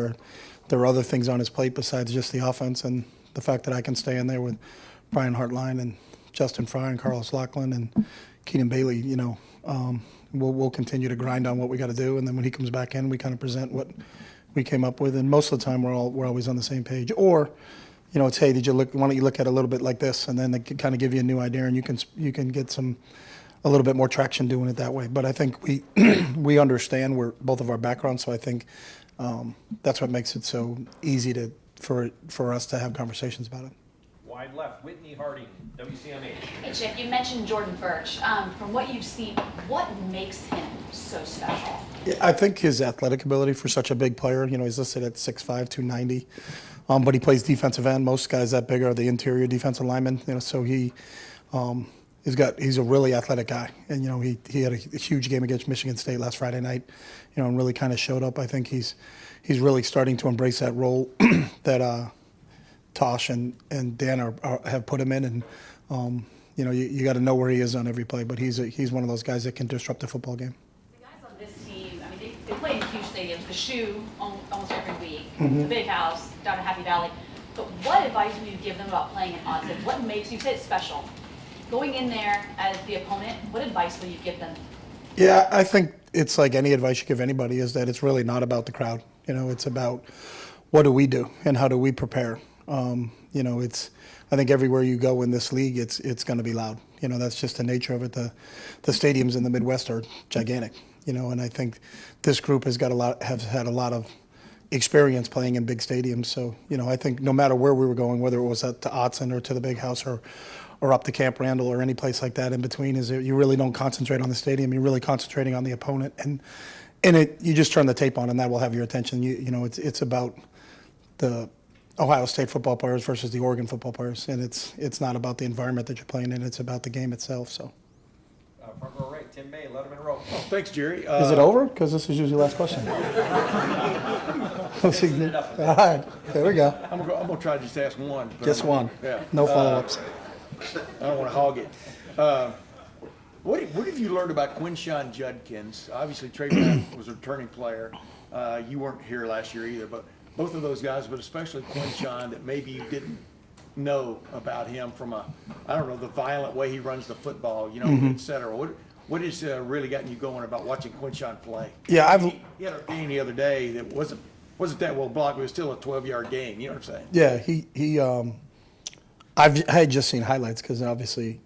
there are other things on his plate besides just the offense, and the fact that I can stay in there with Brian Hartline and Justin Fry and Carlos Lachlan and Keenan Bailey, you know, we'll continue to grind on what we got to do, and then when he comes back in, we kind of present what we came up with, and most of the time we're always on the same page. Or, you know, it's, hey, why don't you look at it a little bit like this, and then they can kind of give you a new idea, and you can get a little bit more traction doing it that way. But I think we understand both of our backgrounds, so I think that's what makes it so easy for us to have conversations about it. Wide left, Whitney Harding, WCMH. Hey Chip, you mentioned Jordan Birch. From what you've seen, what makes him so special? Yeah, I think his athletic ability for such a big player. You know, he's listed at 6'5", 290, but he plays defensive end. Most guys that big are the interior defensive linemen. You know, so he's a really athletic guy, and you know he had a huge game against Michigan State last Friday night. You know, and really kind of showed up. I think he's really starting to embrace that role that Tosh and Dan have put him in, and you know you got to know where he is on every play. But he's one of those guys that can disrupt the football game. The guys on this team, I mean, they play in huge stadiums. The Shoe almost every week, Mhm. the Big House down in Happy Valley. But what advice would you give them about playing in Austin? What makes you say it's special? Going in there as the opponent, what advice will you give them? Yeah, I think it's like any advice you give anybody is that it's really not about the crowd. You know, it's about what do we do and how do we prepare. You know, I think everywhere you go in this league, it's going to be loud. You know, that's just the nature of it. The stadiums in the Midwest are gigantic. You know, and I think this group has had a lot of experience playing in big stadiums. So, I think no matter where we were going, whether it was to Autzen or to the Big House or up to Camp Randall or any place like that in between, is that you really don't concentrate on the stadium. You're really concentrating on the opponent, and you just turn the tape on, and that will have your attention. It's about the Ohio State football players versus the Oregon football players, and it's not about the environment that you're playing in. It's about the game itself. So. Front row right, Tim May, Letterman Row. Oh, thanks, Jerry. Is it over? Because this is usually the last question. All right, there we go. I'm gonna try to just ask one. Just one. Yeah. No follow-ups. I don't want to hog it. What have you learned about Quinshon Judkins? Obviously, Trayvon was a returning player. You weren't here last year either, but both of those guys, but especially Quinshon, that maybe you didn't know about him from the violent way he runs the football, et cetera. What has really gotten you going about watching Quinshon play? Yeah, he had a game the other day that wasn't that well blocked, but it was still a 12-yard game. You know what I'm saying? Yeah, I had just seen highlights because obviously,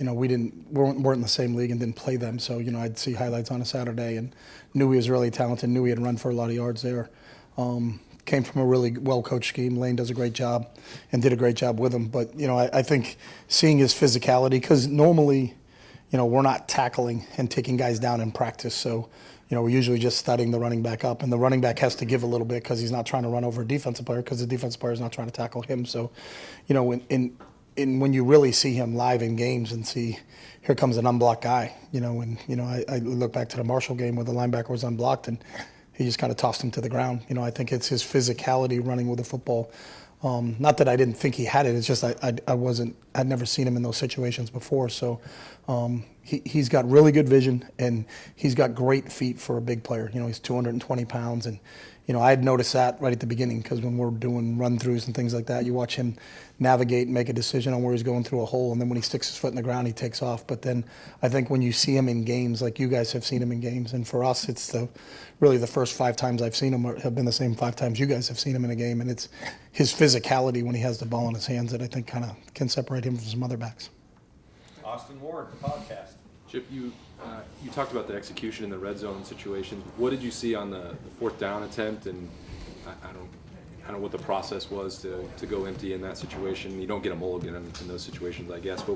we weren't in the same league and didn't play them. So, I'd see highlights on a Saturday and knew he was really talented, knew he had run for a lot of yards there. Came from a really well-coached scheme. Lane does a great job and did a great job with him. But, I think seeing his physicality, because normally, we're not tackling and taking guys down in practice. So, we're usually just studying the running back up. And the running back has to give a little bit because he's not trying to run over a defensive player because the defensive player is not trying to tackle him. So, when you really see him live in games and see here comes an unblocked guy, I look back to the Marshall game where the linebacker was unblocked and he just kind of tossed him to the ground. I think it's his physicality running with the football. Not that I didn't think he had it. It's just I'd never seen him in those situations before. So he's got really good vision and he's got great feet for a big player. He's 220 pounds and I had noticed that right at the beginning because when we're doing run-throughs and things like that, you watch him navigate and make a decision on where he's going through a hole, and then when he sticks his foot in the ground, he takes off. But then I think when you see him in games, like you guys have seen him in games, and for us, it's really the first 5 times I've seen him have been the same 5 times you guys have seen him in a game, and it's his physicality when he has the ball in his hands that I think kind of can separate him from some other backs. Austin Ward, the podcast. Chip, you talked about the execution in the red zone situations. What did you see on the 4th down attempt? And I don't know what the process was to go empty in that situation. You don't get a mulligan in those situations, I guess. But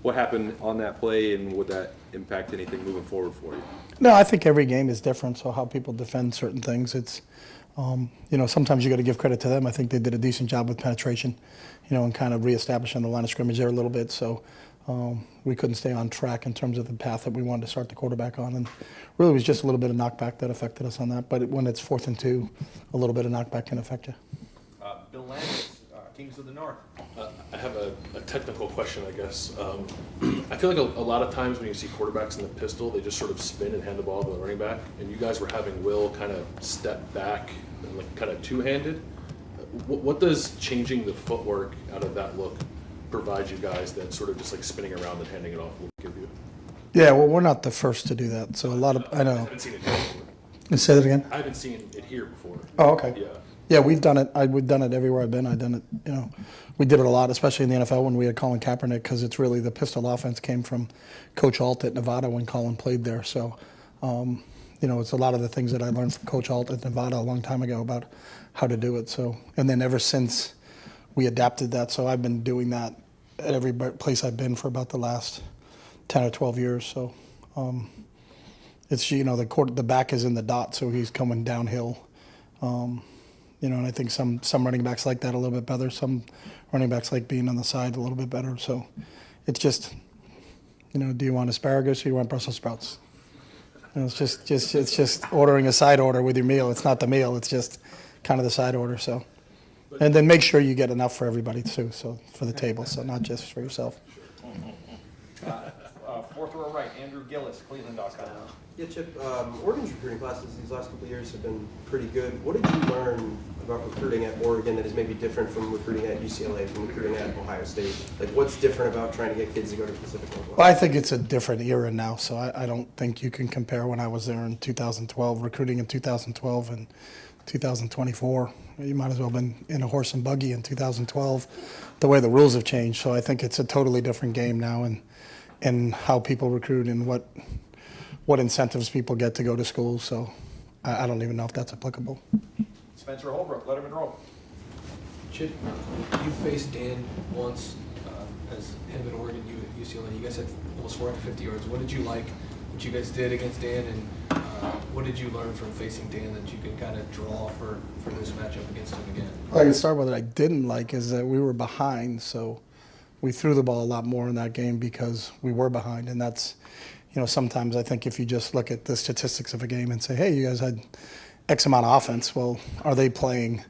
what happened on that play, and would that impact anything moving forward for you? No, I think every game is different. So how people defend certain things, it's sometimes you got to give credit to them. I think they did a decent job with penetration, and kind of reestablishing the line of scrimmage there a little bit. So. We couldn't stay on track in terms of the path that we wanted to start the quarterback on, and really it was just a little bit of knockback that affected us on that. But when it's 4th and 2, a little bit of knockback can affect you. Bill Landis, Kings of the North. I have a technical question, I guess. I feel like a lot of times when you see quarterbacks in the pistol, they just sort of spin and hand the ball to the running back, and you guys were having Will kind of step back and like kind of two-handed. What does changing the footwork out of that look provide you guys that sort of just like spinning around and handing it off will give you? Yeah, well, we're not the first to do that. So I know. I haven't seen it here before. Say that again? I haven't seen it here before. Oh, okay. Yeah. Yeah, we've done it. We've done it everywhere I've been. I've done it, we did it a lot, especially in the NFL when we had Colin Kaepernick, because it's really the pistol offense came from Coach Alt at Nevada when Colin played there. So, it's a lot of the things that I learned from Coach Alt at Nevada a long time ago about how to do it. So, and then ever since we adapted that, so I've been doing that at every place I've been for about the last 10 or 12 years. So it's, the back is in the dot, so he's coming downhill. And I think some running backs like that a little bit better. Some running backs like being on the side a little bit better. So it's just, do you want asparagus or do you want Brussels sprouts? It's just ordering a side order with your meal. It's not the meal. It's just kind of the side order. So. And then make sure you get enough for everybody too, so for the table, so not just for yourself. 4th row right, Andrew Gillis, Cleveland.com. Yeah, Chip, Oregon's recruiting classes these last couple of years have been pretty good. What did you learn about recruiting at Oregon that is maybe different from recruiting at UCLA, from recruiting at Ohio State? Like, what's different about trying to get kids to go to Pacific Northwest? Well, I think it's a different era now, so I don't think you can compare when I was there in 2012, recruiting in 2012 and 2024. You might as well have been in a horse and buggy in 2012, the way the rules have changed. So I think it's a totally different game now, and how people recruit and what incentives people get to go to school. So I don't even know if that's applicable. Spencer Holbrook, Letterman Row. Chip, you faced Dan once as him at Oregon, you at UCLA. You guys had almost 450 yards. What did you like what you guys did against Dan, and what did you learn from facing Dan that you can kind of draw for this matchup against him again? Well, I can start with what I didn't like is that we were behind, so we threw the ball a lot more in that game because we were behind, and that's, sometimes I think if you just look at the statistics of a game and say, hey, you guys had X amount of offense, well, are they playing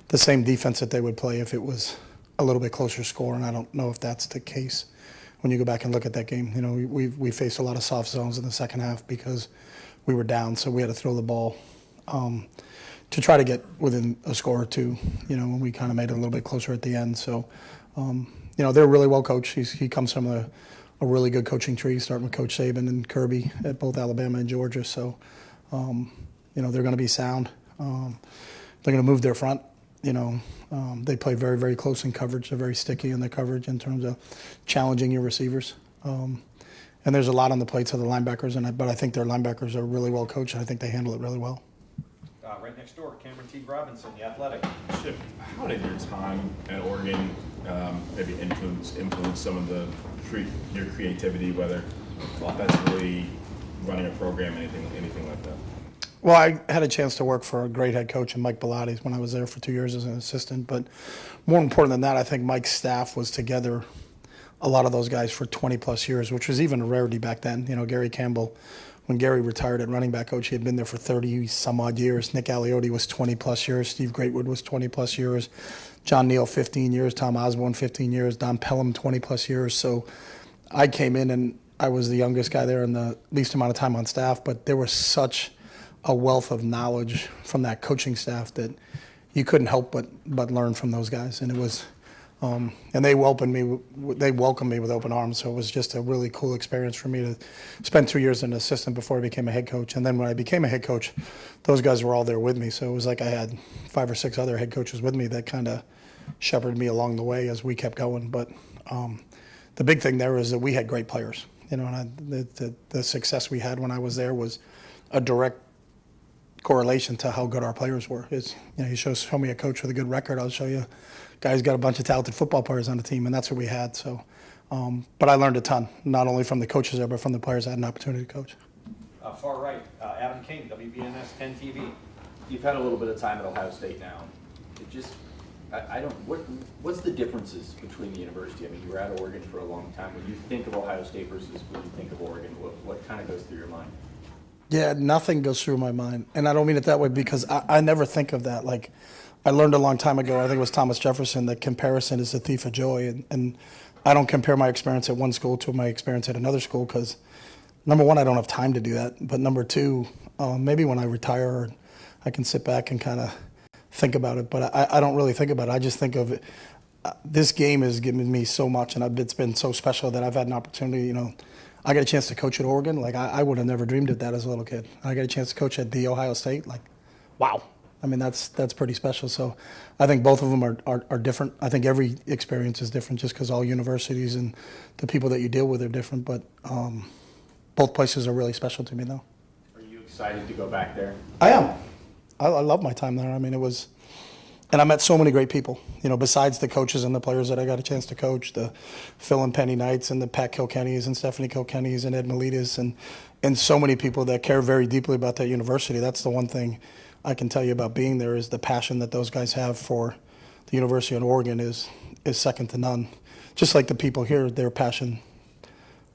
the same defense that they would play if it was a little bit closer score? And I don't know if that's the case when you go back and look at that game. We faced a lot of soft zones in the second half because we were down, so we had to throw the ball to try to get within a score or two, when we kind of made it a little bit closer at the end. So, they're really well coached. He comes from a really good coaching tree, starting with Coach Saban and Kirby at both Alabama and Georgia. So, they're going to be sound. They're going to move their front. They play very, very close in coverage. They're very sticky in their coverage in terms of challenging your receivers. And there's a lot on the plates of the linebackers, but I think their linebackers are really well coached, and I think they handle it really well. Right next door, Cameron T. Robinson, The Athletic. Chip, how did your time at Oregon maybe influence some of your creativity, whether offensively, running a program, anything like that? Well, I had a chance to work for a great head coach in Mike Bellotti when I was there for 2 years as an assistant. But more important than that, I think Mike's staff was together, a lot of those guys, for 20-plus years, which was even a rarity back then. Gary Campbell, when Gary retired at running back coach, he had been there for 30-some-odd years. Nick Aliotti was 20-plus years. Steve Greatwood was 20-plus years. John Neal, 15 years. Tom Osborne, 15 years. Don Pelham, 20-plus years. So I came in, and I was the youngest guy there and the least amount of time on staff, but there was such a wealth of knowledge from that coaching staff that you couldn't help but learn from those guys. And it was, and they welcomed me with open arms. So it was just a really cool experience for me to spend 2 years as an assistant before I became a head coach. And then when I became a head coach, those guys were all there with me. So it was like I had 5 or 6 other head coaches with me that kind of shepherded me along the way as we kept going. But the big thing there is that we had great players. And the success we had when I was there was a direct correlation to how good our players were. You show me a coach with a good record, I'll show you a guy who's got a bunch of talented football players on the team, and that's what we had. So, but I learned a ton, not only from the coaches there, but from the players I had an opportunity to coach. Far right, Adam King, WBNS 10 TV. You've had a little bit of time at Ohio State now. What's the differences between the university? I mean, you were at Oregon for a long time. When you think of Ohio State versus when you think of Oregon, what kind of goes through your mind? Yeah, nothing goes through my mind. And I don't mean it that way because I never think of that. Like, I learned a long time ago, I think it was Thomas Jefferson, that comparison is the thief of joy. And I don't compare my experience at one school to my experience at another school because, number one, I don't have time to do that. But number two, maybe when I retire, I can sit back and kind of think about it. But I don't really think about it. I just think of it. This game has given me so much, and it's been so special that I've had an opportunity, I got a chance to coach at Oregon. Like, I would have never dreamed of that as a little kid. I got a chance to coach at the Ohio State. Like, wow. I mean, that's pretty special. So I think both of them are different. I think every experience is different just because all universities and the people that you deal with are different. But both places are really special to me, though. Are you excited to go back there? I am. I love my time there. I mean, it was... And I met so many great people, besides the coaches and the players that I got a chance to coach, the Phil and Penny Knights and the Pat Kilkennys and Stephanie Kilkennys and Ed Miletus and so many people that care very deeply about that university. That's the one thing I can tell you about being there is the passion that those guys have for the University of Oregon is second to none. Just like the people here, their passion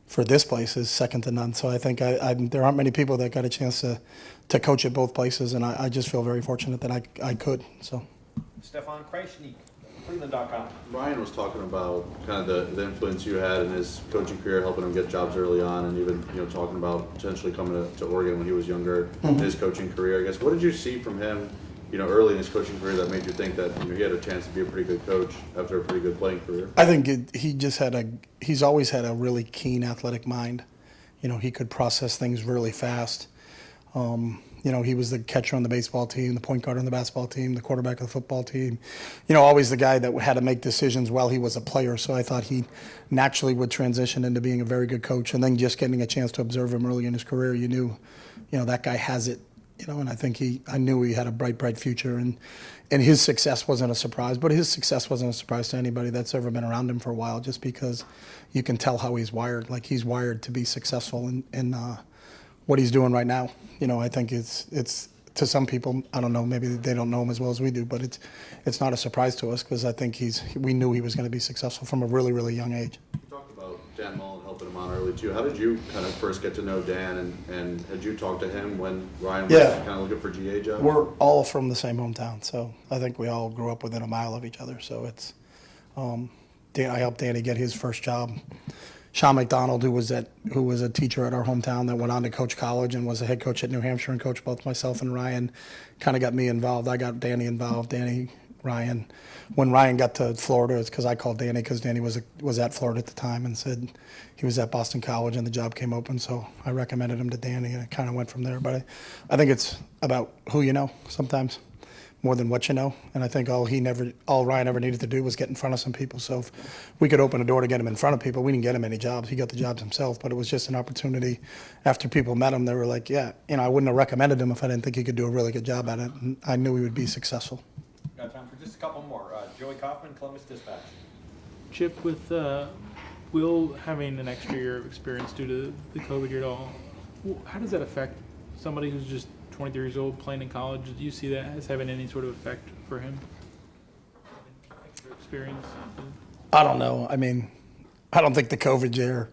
for this place is second to none. So I think there aren't many people that got a chance to coach at both places, and I just feel very fortunate that I could. So. Stefan Kreisnik, Cleveland.com. Ryan was talking about kind of the influence you had in his coaching career, helping him get jobs early on, and even talking about potentially coming to Oregon when he was younger in his coaching career. I guess what did you see from him, early in his coaching career that made you think that he had a chance to be a pretty good coach after a pretty good playing career? I think he's always had a really keen athletic mind. He could process things really fast. He was the catcher on the baseball team, the point guard on the basketball team, the quarterback of the football team. Always the guy that had to make decisions while he was a player. So I thought he naturally would transition into being a very good coach. And then just getting a chance to observe him early in his career, you knew, that guy has it And I think I knew he had a bright future, and his success wasn't a surprise. But his success wasn't a surprise to anybody that's ever been around him for a while, just because you can tell how he's wired. Like, he's wired to be successful in what he's doing right now. I think it's to some people, I don't know, maybe they don't know him as well as we do, but it's not a surprise to us, because I think we knew he was going to be successful from a really, really young age. You talked about Dan Mullen helping him out early too. How did you kind of first get to know Dan, and had you talked to him when Ryan was kind of looking for GA job? We're all from the same hometown, so I think we all grew up within a mile of each other. So it's, I helped Danny get his first job. Sean McDonald, who was a teacher at our hometown, that went on to coach college and was a head coach at New Hampshire and coached both myself and Ryan, kind of got me involved. I got Danny involved, Ryan. When Ryan got to Florida, it's because I called Danny, because Danny was at Florida at the time and said he was at Boston College and the job came open. So I recommended him to Danny, and it kind of went from there. But I think it's about who you know sometimes, more than what you know. And I think all Ryan ever needed to do was get in front of some people. So if we could open a door to get him in front of people, we didn't get him any jobs. He got the jobs himself, but it was just an opportunity. After people met him, they were like, yeah, I wouldn't have recommended him if I didn't think he could do a really good job at it. And I knew he would be successful. Got time for just a couple more. Joey Kaufman, Columbus Dispatch. Chip, with Will having an extra year of experience due to the COVID year at all, how does that affect somebody who's just 23 years old playing in college? Do you see that as having any sort of effect for him? Extra experience? I don't know. I mean, I don't think the COVID year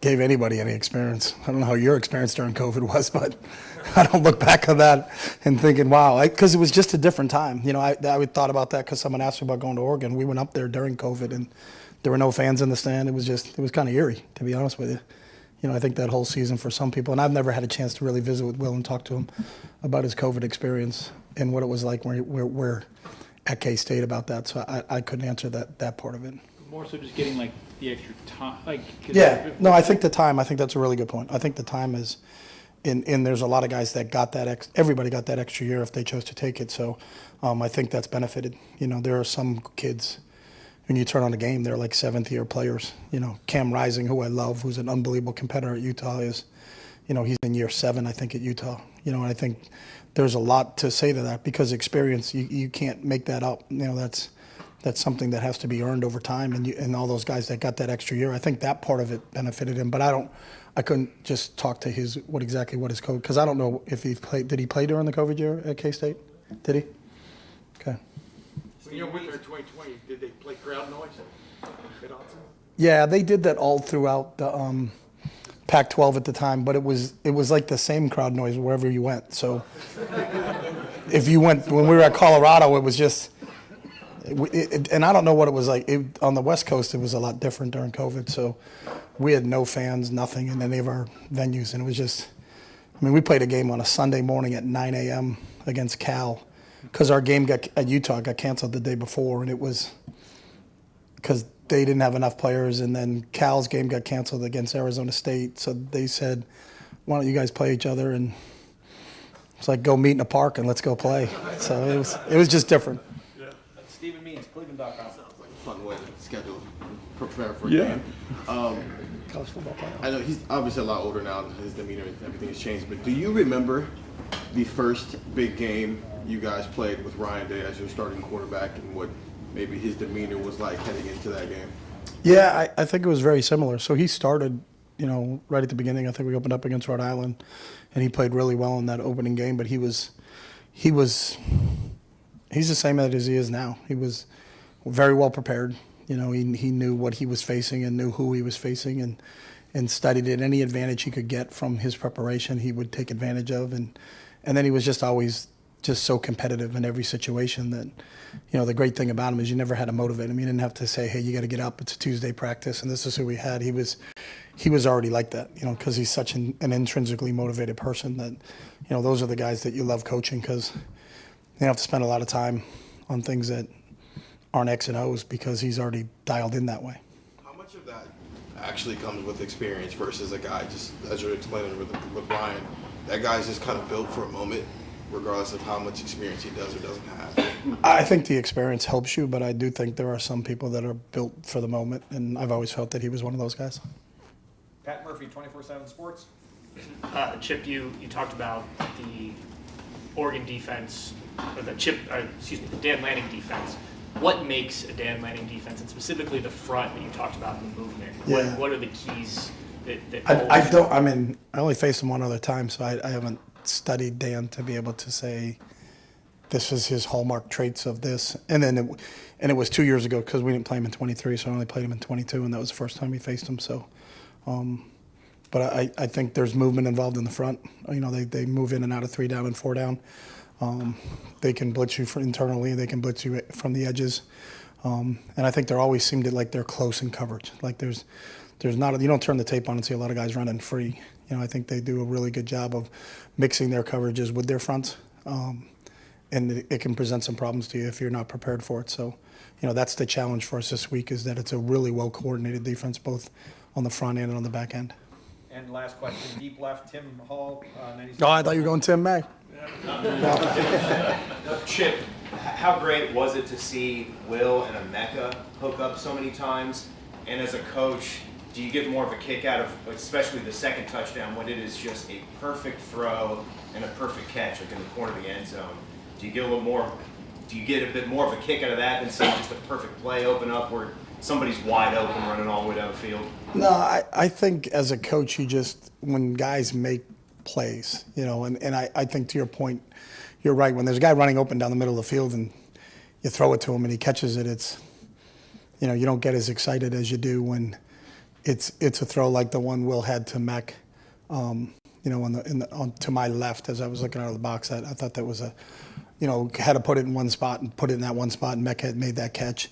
gave anybody any experience. I don't know how your experience during COVID was, but I don't look back on that and thinking, wow, because it was just a different time. I thought about that because someone asked me about going to Oregon. We went up there during COVID, and there were no fans in the stand. It was kind of eerie, to be honest with you. I think that whole season for some people, and I've never had a chance to really visit with Will and talk to him about his COVID experience and what it was like we're at K-State about that. So I couldn't answer that part of it. More so just getting like the extra time. Yeah, no, I think that's a really good point. I think the time is, and there's a lot of guys that got that, everybody got that extra year if they chose to take it. So I think that's benefited. There are some kids, when you turn on the game, they're like 7th-year players. Cam Rising, who I love, who's an unbelievable competitor at Utah, he's in year 7, I think, at Utah. And I think there's a lot to say to that, because experience, you can't make that up. That's something that has to be earned over time, and all those guys that got that extra year, I think that part of it benefited him. But I couldn't just talk to what his COVID, because I don't know if he played. Did he play during the COVID year at K-State? Did he? Okay. When you went there in 2020, did they play crowd noise at Autzen? Yeah, they did that all throughout the Pac-12 at the time, but it was like the same crowd noise wherever you went. So if you went, when we were at Colorado, it was just. And I don't know what it was like. On the West Coast, it was a lot different during COVID. So we had no fans, nothing in any of our venues. And it was just, we played a game on a Sunday morning at 9 a.m. against Cal, because our game at Utah got canceled the day before. And it was because they didn't have enough players. And then Cal's game got canceled against Arizona State. So they said, why don't you guys play each other? And it's like, go meet in a park and let's go play. So it was just different. Stephen Means, Cleveland.com. Sounds like a fun way to schedule, prepare for a Yeah. game. College football playoff. I know he's obviously a lot older now. His demeanor, everything has changed. But do you remember the first big game you guys played with Ryan Day as your starting quarterback, and what maybe his demeanor was like heading into that game? Yeah, I think it was very similar. So he started, right at the beginning. I think we opened up against Rhode Island, and he played really well in that opening game. But he's the same as he is now. He was very well prepared. He knew what he was facing and knew who he was facing, and studied it. Any advantage he could get from his preparation, he would take advantage of. And then he was just always just so competitive in every situation that, the great thing about him is you never had to motivate him. You didn't have to say, hey, you got to get up. It's a Tuesday practice, and this is who we had. He was already like that, because he's such an intrinsically motivated person that, those are the guys that you love coaching, because you don't have to spend a lot of time on things that aren't X and O's, because he's already dialed in that way. How much of that actually comes with experience versus a guy, just as you're explaining with Ryan, that guy's just kind of built for a moment, regardless of how much experience he does or doesn't have? I think the experience helps you, but I do think there are some people that are built for the moment, and I've always felt that he was one of those guys. Pat Murphy, 24/7 Sports. Chip, you talked about the Oregon defense, or the Dan Lanning defense. What makes a Dan Lanning defense, and specifically the front that you talked about in the movement? Yeah. What are the keys that I only faced him one other time, so I haven't studied Dan to be able to say this is his hallmark traits of this. And then it was 2 years ago because we didn't play him in 23, so I only played him in 22, and that was the first time we faced him. So, but I think there's movement involved in the front. You know, they move in and out of 3 down and 4 down. They can blitz you internally. They can blitz you from the edges. And I think they're always seem to like they're close in coverage. Like there's not, you don't turn the tape on and see a lot of guys running free. You know, I think they do a really good job of mixing their coverages with their fronts. And it can present some problems to you if you're not prepared for it. So, you know, that's the challenge for us this week, is that it's a really well-coordinated defense, both on the front end and on the back end. And last question, deep left, Tim Hall, 96. Oh, I thought you were going Tim May. Chip, how great was it to see Will and Emeka hook up so many times? And as a coach, do you get more of a kick out of, especially the second touchdown, when it is just a perfect throw and a perfect catch, like in the corner of the end zone? Do you get a little more? Do you get a bit more of a kick out of that than seeing just a perfect play open up where somebody's wide open running all the way down the field? No, I think as a coach, you just, when guys make plays, you know, and I think to your point, you're right. When there's a guy running open down the middle of the field and you throw it to him and he catches it, it's, you know, you don't get as excited as you do when it's a throw like the one Will had to Mech, you know, to my left as I was looking out of the box. I thought that was you know, had to put it in one spot and put it in that one spot, and Mech had made that catch.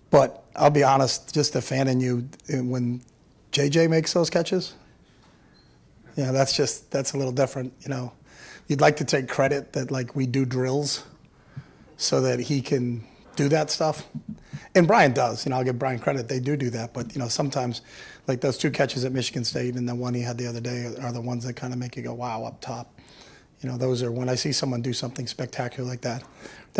But I'll be honest, just the fan in you, when JJ makes those catches, yeah, that's a little different, you know. You'd like to take credit that, like, we do drills so that he can do that stuff. And Brian does, you know, I'll give Brian credit, they do that. But, you know, sometimes, like those 2 catches at Michigan State and the one he had the other day are the ones that kind of make you go, wow, up top. You know, those are, when I see someone do something spectacular like that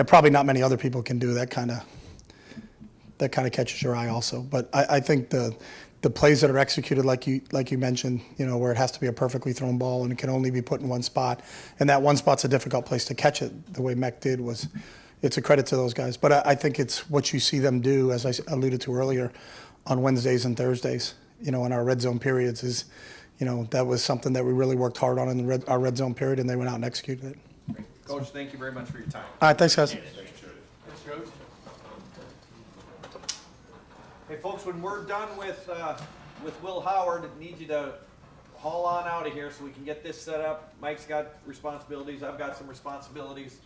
probably not many other people can do, that kind of catches your eye also. But I think the plays that are executed like you mentioned, you know, where it has to be a perfectly thrown ball and it can only be put in one spot, and that one spot's a difficult place to catch it, the way Mech did, it's a credit to those guys. But I think it's what you see them do, as I alluded to earlier, on Wednesdays and Thursdays, you know, in our red zone periods is, you know, that was something that we really worked hard on in our red zone period, and they went out and executed it. Coach, thank you very much for your time. All right, thanks, guys. Thanks, Coach. Hey, folks, when we're done with Will Howard, I need you to haul on out of here so we can get this set up. Mike's got responsibilities. I've got some responsibilities.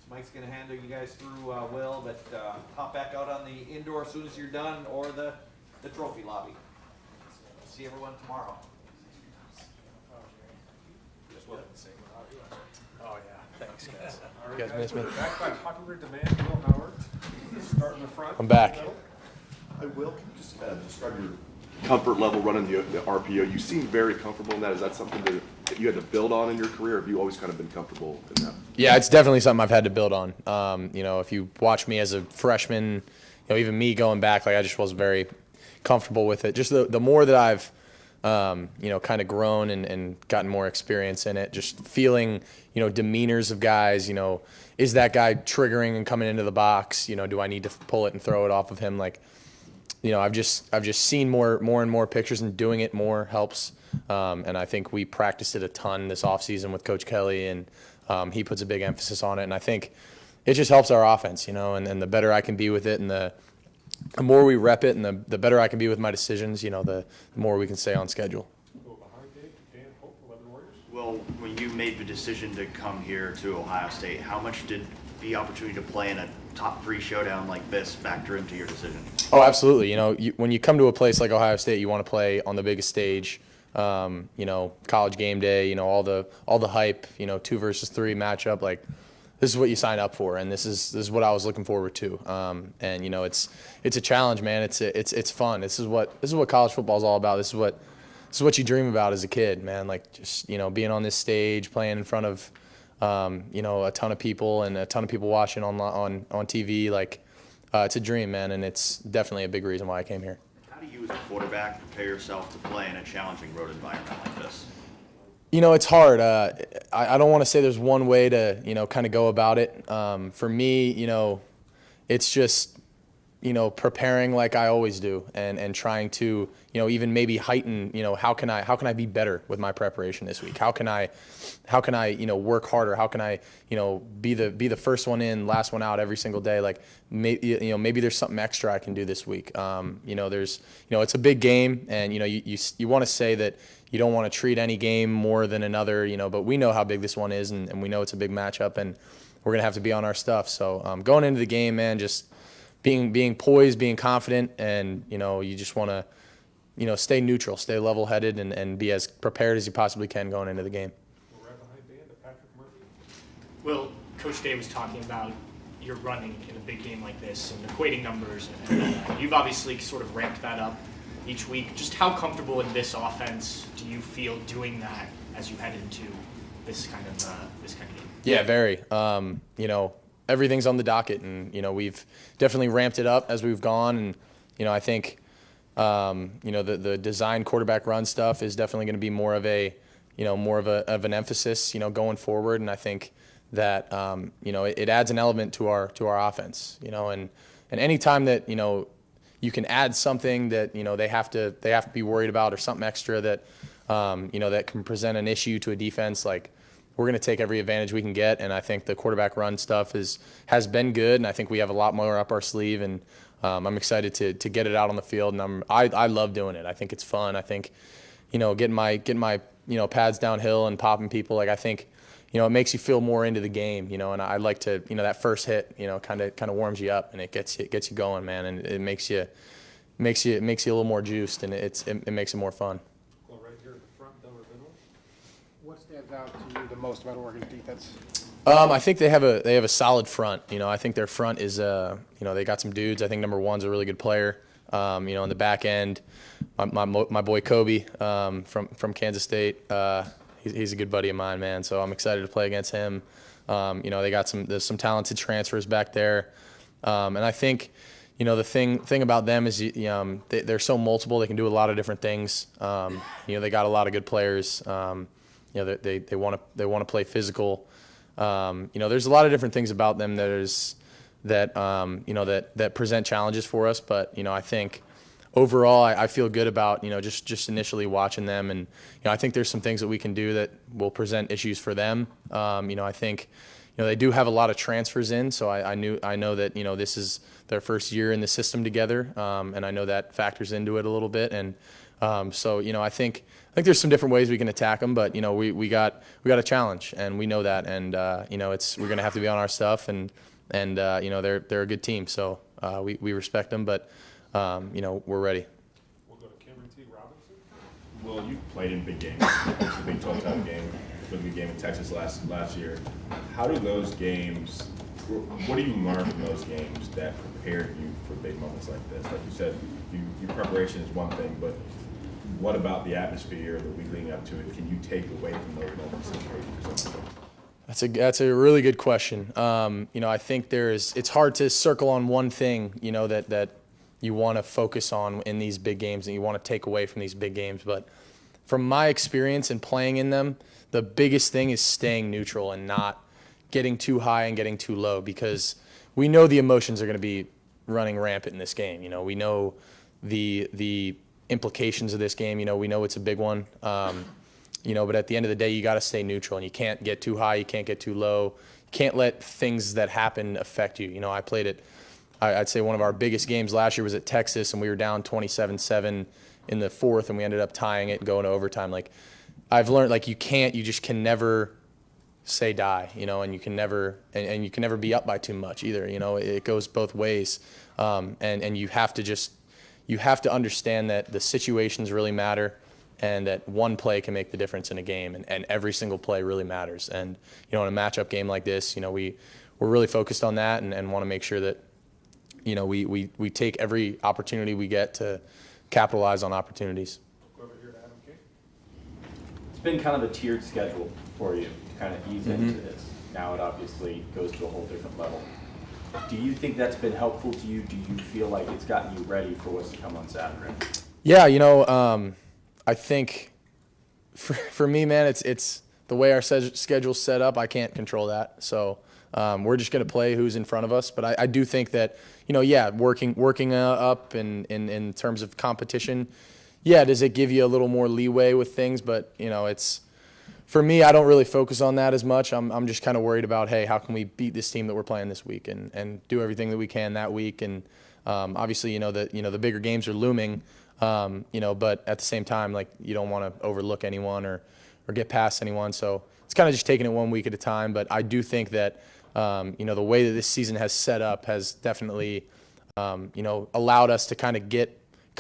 So Mike's going to handle you guys through Will, but hop back out on the indoor as soon as you're done, or the trophy lobby. See everyone tomorrow. Oh yeah, thanks guys. You guys miss me? Back by popular demand, Will Howard, start in the front. I'm back. Hi, Will. Can you just describe your comfort level running the RPO? You seem very comfortable in that. Is that something that you had to build on in your career, or have you always kind of been comfortable in that? Yeah, it's definitely something I've had to build on. You know, if you watch me as a freshman, you know, even me going back, like I just wasn't very comfortable with it. Just the more that I've you know, kind of grown and gotten more experience in it, just feeling, you know, demeanors of guys, you know, is that guy triggering and coming into the box? You know, do I need to pull it and throw it off of him? Like, you know, I've just seen more and more pictures, and doing it more helps. And I think we practiced it a ton this offseason with Coach Kelly, and he puts a big emphasis on it. And I think it just helps our offense, you know, and the better I can be with it, and the more we rep it, and the better I can be with my decisions, you know, the more we can stay on schedule. Well, when you made the decision to come here to Ohio State, how much did the opportunity to play in a top 3 showdown like this factor into your decision? Oh, absolutely. You know, when you come to a place like Ohio State, you want to play on the biggest stage. You know, college game day, you know, all the hype, you know, 2 versus 3 matchup, like this is what you sign up for, and this is what I was looking forward to. And you know, it's a challenge, man. It's fun. This is what college football is all about. This is what you dream about as a kid, man. Like, just, you know, being on this stage, playing in front of you know, a ton of people, and a ton of people watching on TV. Like, it's a dream, man, and it's definitely a big reason why I came here. How do you as a quarterback, prepare yourself to play in a challenging road environment like this? You know, it's hard. I don't want to say there's one way to, kind of go about it. For me, it's just, preparing like I always do and trying to, even maybe heighten, how can I be better with my preparation this week? How can I, work harder? How can I, be the first one in, last one out every single day? Like maybe there's something extra I can do this week. It's a big game, and, you want to say that you don't want to treat any game more than another, but we know how big this one is, and we know it's a big matchup, and we're going to have to be on our stuff. So going into the game, man, just being poised, being confident, and, you just want to, stay neutral, stay level-headed, and be as prepared as you possibly can going into the game. Will, Coach Day was talking about your running in a big game like this and equating numbers, and you've obviously sort of ramped that up each week. Just how comfortable in this offense do you feel doing that as you head into this kind of game? Yeah, very. Everything's on the docket, and we've definitely ramped it up as we've gone, and I think the design quarterback run stuff is definitely going to be more of an emphasis going forward, and I think that it adds an element to our offense, and any time that you can add something that they have to be worried about, or something extra that that can present an issue to a defense. Like, we're going to take every advantage we can get, and I think the quarterback run stuff has been good, and I think we have a lot more up our sleeve, and I'm excited to get it out on the field, and I love doing it. I think it's fun. I think getting my pads downhill and popping people, like, I think it makes you feel more into the game, and I like to, that first hit, kind of warms you up, and it gets you going, man, and it makes you a little more juiced, and it makes it more fun. Well, right here at the front, what stands out to you the most about Oregon's defense? I think they have a solid front. I think their front is they got some dudes. I think number one's a really good player. In the back end, my boy Kobe from Kansas State. He's a good buddy of mine, man. So I'm excited to play against him. They got there's some talented transfers back there, and I think the thing about them is they're so multiple. They can do a lot of different things. They got a lot of good players. They want to play physical. There's a lot of different things about them that present challenges for us. But I think overall, I feel good about just initially watching them, and I think there's some things that we can do that will present issues for them. I think they do have a lot of transfers in, so I know that this is their first year in the system together, and I know that factors into it a little bit. And so I think there's some different ways we can attack them, but we got a challenge, and we know that, and we're gonna have to be on our stuff, and they're a good team, so we respect them, but we're ready. We'll go to Cameron T. Robinson. Well, you played in big games. It's a Big 12 title game, the big game in Texas last year. How do those games? What do you learn from those games that prepared you for big moments like this? Like you said, your preparation is one thing, but what about the atmosphere, the week leading up to it, can you take away from those moments that you present? That's a really good question. I think it's hard to circle on one thing, that you want to focus on in these big games and you want to take away from these big games. But from my experience in playing in them, the biggest thing is staying neutral and not getting too high and getting too low, because we know the emotions are going to be running rampant in this game. We know the implications of this game. We know it's a big one. But at the end of the day, you got to stay neutral, and you can't get too high, you can't get too low. You can't let things that happen affect you. I played it. I'd say one of our biggest games last year was at Texas, and we were down 27-7 in the fourth, and we ended up tying it and going to overtime. Like, I've learned, like, you just can never say die, and you can never be up by too much either. It goes both ways, and you have to understand that the situations really matter, and that one play can make the difference in a game, and every single play really matters. And in a matchup game like this, we're really focused on that, and want to make sure that we take every opportunity we get to capitalize on opportunities. It's been kind of a tiered schedule for you to kind of ease into this. Now it obviously goes to a whole different level. Do you think that's been helpful to you? Do you feel like it's gotten you ready for what's to come on Saturday? Yeah, I think for me, man, it's the way our schedule's set up. I can't control that, so we're just gonna play who's in front of us. But I do think that working up in terms of competition, yeah, does it give you a little more leeway with things? But it's for me, I don't really focus on that as much. I'm just kind of worried about, hey, how can we beat this team that we're playing this week and do everything that we can that week. And obviously, the bigger games are looming. But at the same time, like, you don't want to overlook anyone or get past anyone. So it's kind of just taking it one week at a time. But I do think that, the way that this season has set up has definitely, allowed us to kind of get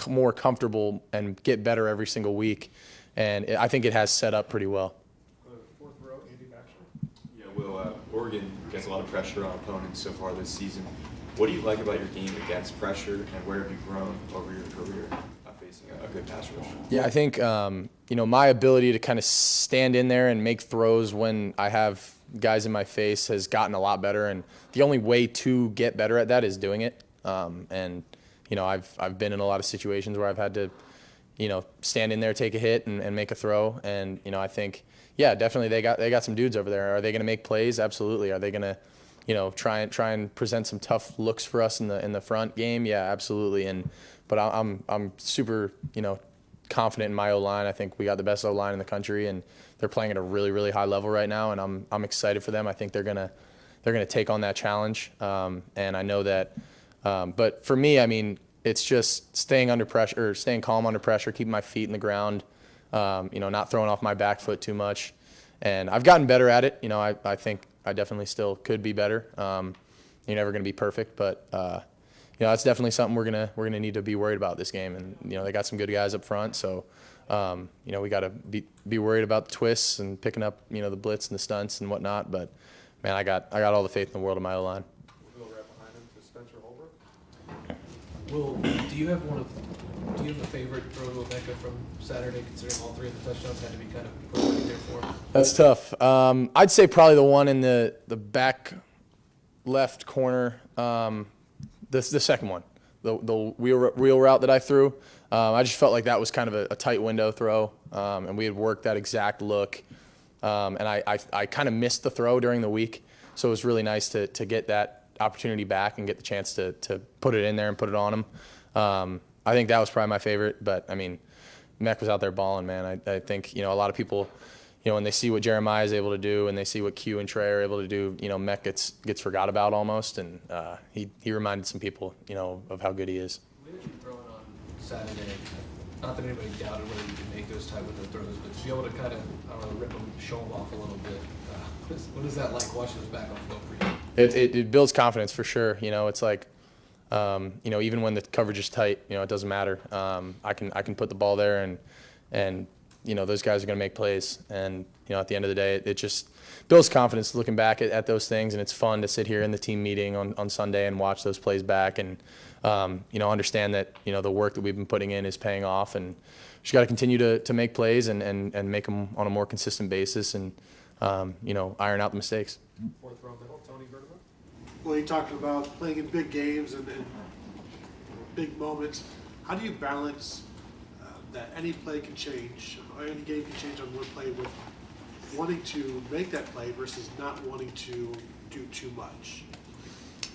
more comfortable and get better every single week. And I think it has set up pretty well. Fourth row, Andy Baxter. Yeah, Will, Oregon gets a lot of pressure on opponents so far this season. What do you like about your game against pressure, and where have you grown over your career facing a good pass rush? Yeah, I think, my ability to kind of stand in there and make throws when I have guys in my face has gotten a lot better. And the only way to get better at that is doing it. I've been in a lot of situations where I've had to, stand in there, take a hit, and make a throw. And I think, yeah, definitely they got some dudes over there. Are they going to make plays? Absolutely. Are they going to, try and present some tough looks for us in the front game? Yeah, absolutely. But I'm super, confident in my O-line. I think we got the best O-line in the country, and they're playing at a really, really high level right now. And I'm excited for them. I think they're gonna take on that challenge. And I know that. But for me, I mean, it's just staying under pressure, or staying calm under pressure, keeping my feet in the ground, not throwing off my back foot too much. And I've gotten better at it. I think I definitely still could be better. You're never going to be perfect, but that's definitely something we're gonna need to be worried about this game. And they got some good guys up front, so we got to be worried about the twists and picking up the blitz and the stunts and whatnot. But man, I got all the faith in the world in my O-line. We'll go right behind him to Spencer Holbrook. Will, do you have a favorite throw to Emeka from Saturday, considering all three of the touchdowns had to be kind of put right there for him? That's tough. I'd say probably the one in the back left corner, the second one, the wheel route that I threw. I just felt like that was kind of a tight window throw, and we had worked that exact look. And I kind of missed the throw during the week, so it was really nice to get that opportunity back and get the chance to put it in there and put it on him. I think that was probably my favorite, but I mean, Mech was out there balling, man. I think, a lot of people, when they see what Jeremiah is able to do and they see what Q and Trey are able to do, Mech gets forgot about almost, and he reminded some people, of how good he is. The way that you throw it on Saturday, not that anybody doubted whether you could make those type of throws, but to be able to kind of, I don't know, rip them, show them off a little bit, what is that like watching those back on film for you? It builds confidence for sure. It's like, even when the coverage is tight, it doesn't matter. I can put the ball there and those guys are going to make plays. And, at the end of the day, it just builds confidence looking back at those things. And it's fun to sit here in the team meeting on Sunday and watch those plays back and, understand that, the work that we've been putting in is paying off. And just got to continue to make plays and make them on a more consistent basis and, iron out the mistakes. Fourth row middle, Tony Bertman. Well, you talked about playing in big games and big moments. How do you balance that any play can change, or any game can change on one play, with wanting to make that play versus not wanting to do too much?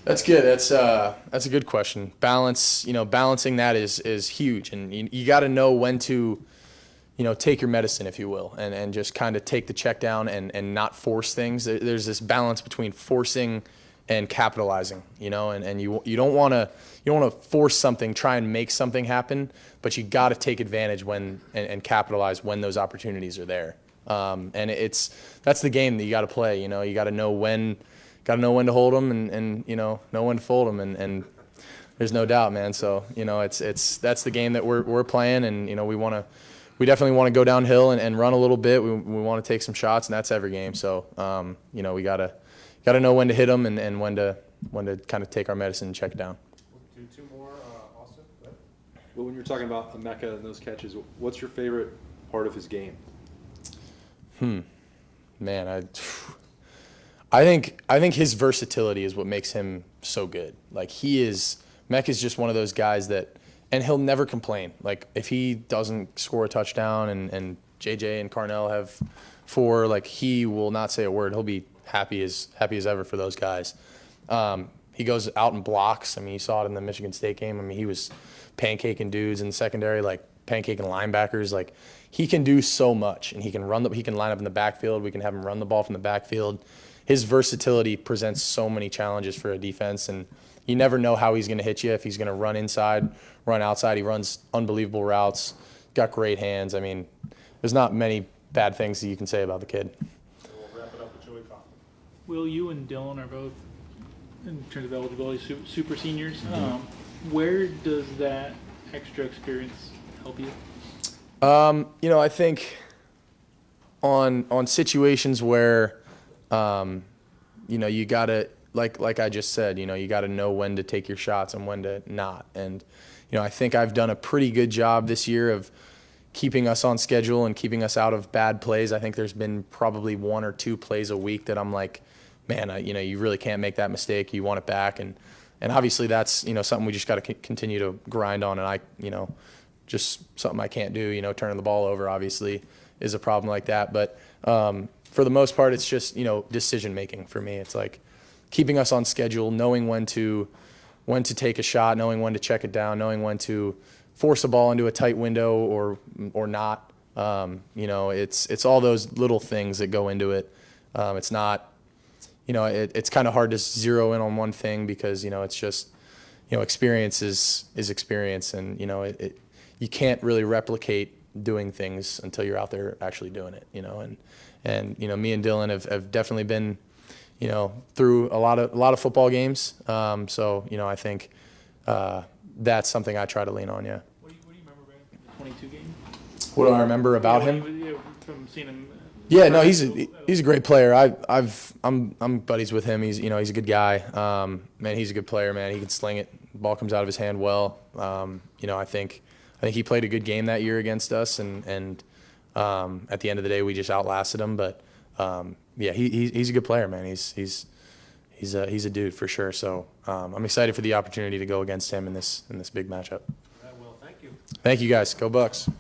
That's good. That's a good question. Balancing that is huge, and you got to know when to, take your medicine, if you will, and just kind of take the check down and not force things. There's this balance between forcing and capitalizing, and you don't want to force something, try and make something happen, but you got to take advantage and capitalize when those opportunities are there. And that's the game that you got to play. You got to know when to hold them and know when to fold them, and there's no doubt, man. So that's the game that we're playing, and we definitely want to go downhill and run a little bit. We want to take some shots, and that's every game. So we gotta know when to hit them and when to kind of take our medicine and check it down. We'll do two more, Austin. Go ahead. Well, when you're talking about Emeka and those catches, what's your favorite part of his game? Man, I think his versatility is what makes him so good. Like Mech is just one of those guys that and he'll never complain. Like if he doesn't score a touchdown and JJ and Carnell have 4, like he will not say a word. He'll be happy as ever for those guys. He goes out and blocks. I mean, you saw it in the Michigan State game. I mean, he was pancaking dudes in the secondary, like pancaking linebackers. Like he can do so much, and he can line up in the backfield. We can have him run the ball from the backfield. His versatility presents so many challenges for a defense, and you never know how he's going to hit you. If he's going to run inside, run outside. He runs unbelievable routes. Got great hands. I mean, there's not many bad things that you can say about the kid. We'll wrap it up with Joey Coughlin. Will, you and Dylan are both, in terms of eligibility, super seniors. Where does that extra experience help you? You know, I think on situations where, you know, you gotta, like I just said, you know, you gotta know when to take your shots and when to not. And, you know, I think I've done a pretty good job this year of keeping us on schedule and keeping us out of bad plays. I think there's been probably 1 or 2 plays a week that I'm like, man, you know, you really can't make that mistake. You want it back. And obviously that's, you know, something we just got to continue to grind on. And you know, just something I can't do, you know, turning the ball over obviously is a problem like that. But for the most part, it's just, you know, decision making for me. It's like keeping us on schedule, knowing when to take a shot, knowing when to check it down, knowing when to force a ball into a tight window or not. You know, it's all those little things that go into it. It's not, you know, it's kind of hard to zero in on one thing because, you know, it's just, you know, experience is experience, and, you know, you can't really replicate doing things until you're out there actually doing it, you know, and you know, me and Dylan have definitely been, you know, through a lot of football games. So, you know, I think that's something I try to lean on, yeah. What do you remember about the 22 game? What do I remember about him? Yeah, from seeing him. Yeah, no, he's a great player. I'm buddies with him. He's a good guy. Man, he's a good player, man. He can sling it. The ball comes out of his hand well. You know, I think he played a good game that year against us, and at the end of the day, we just outlasted him. But yeah, he's a good player, man. He's a dude for sure. So I'm excited for the opportunity to go against him in this big matchup. Well, thank you. Thank you guys. Go Bucks.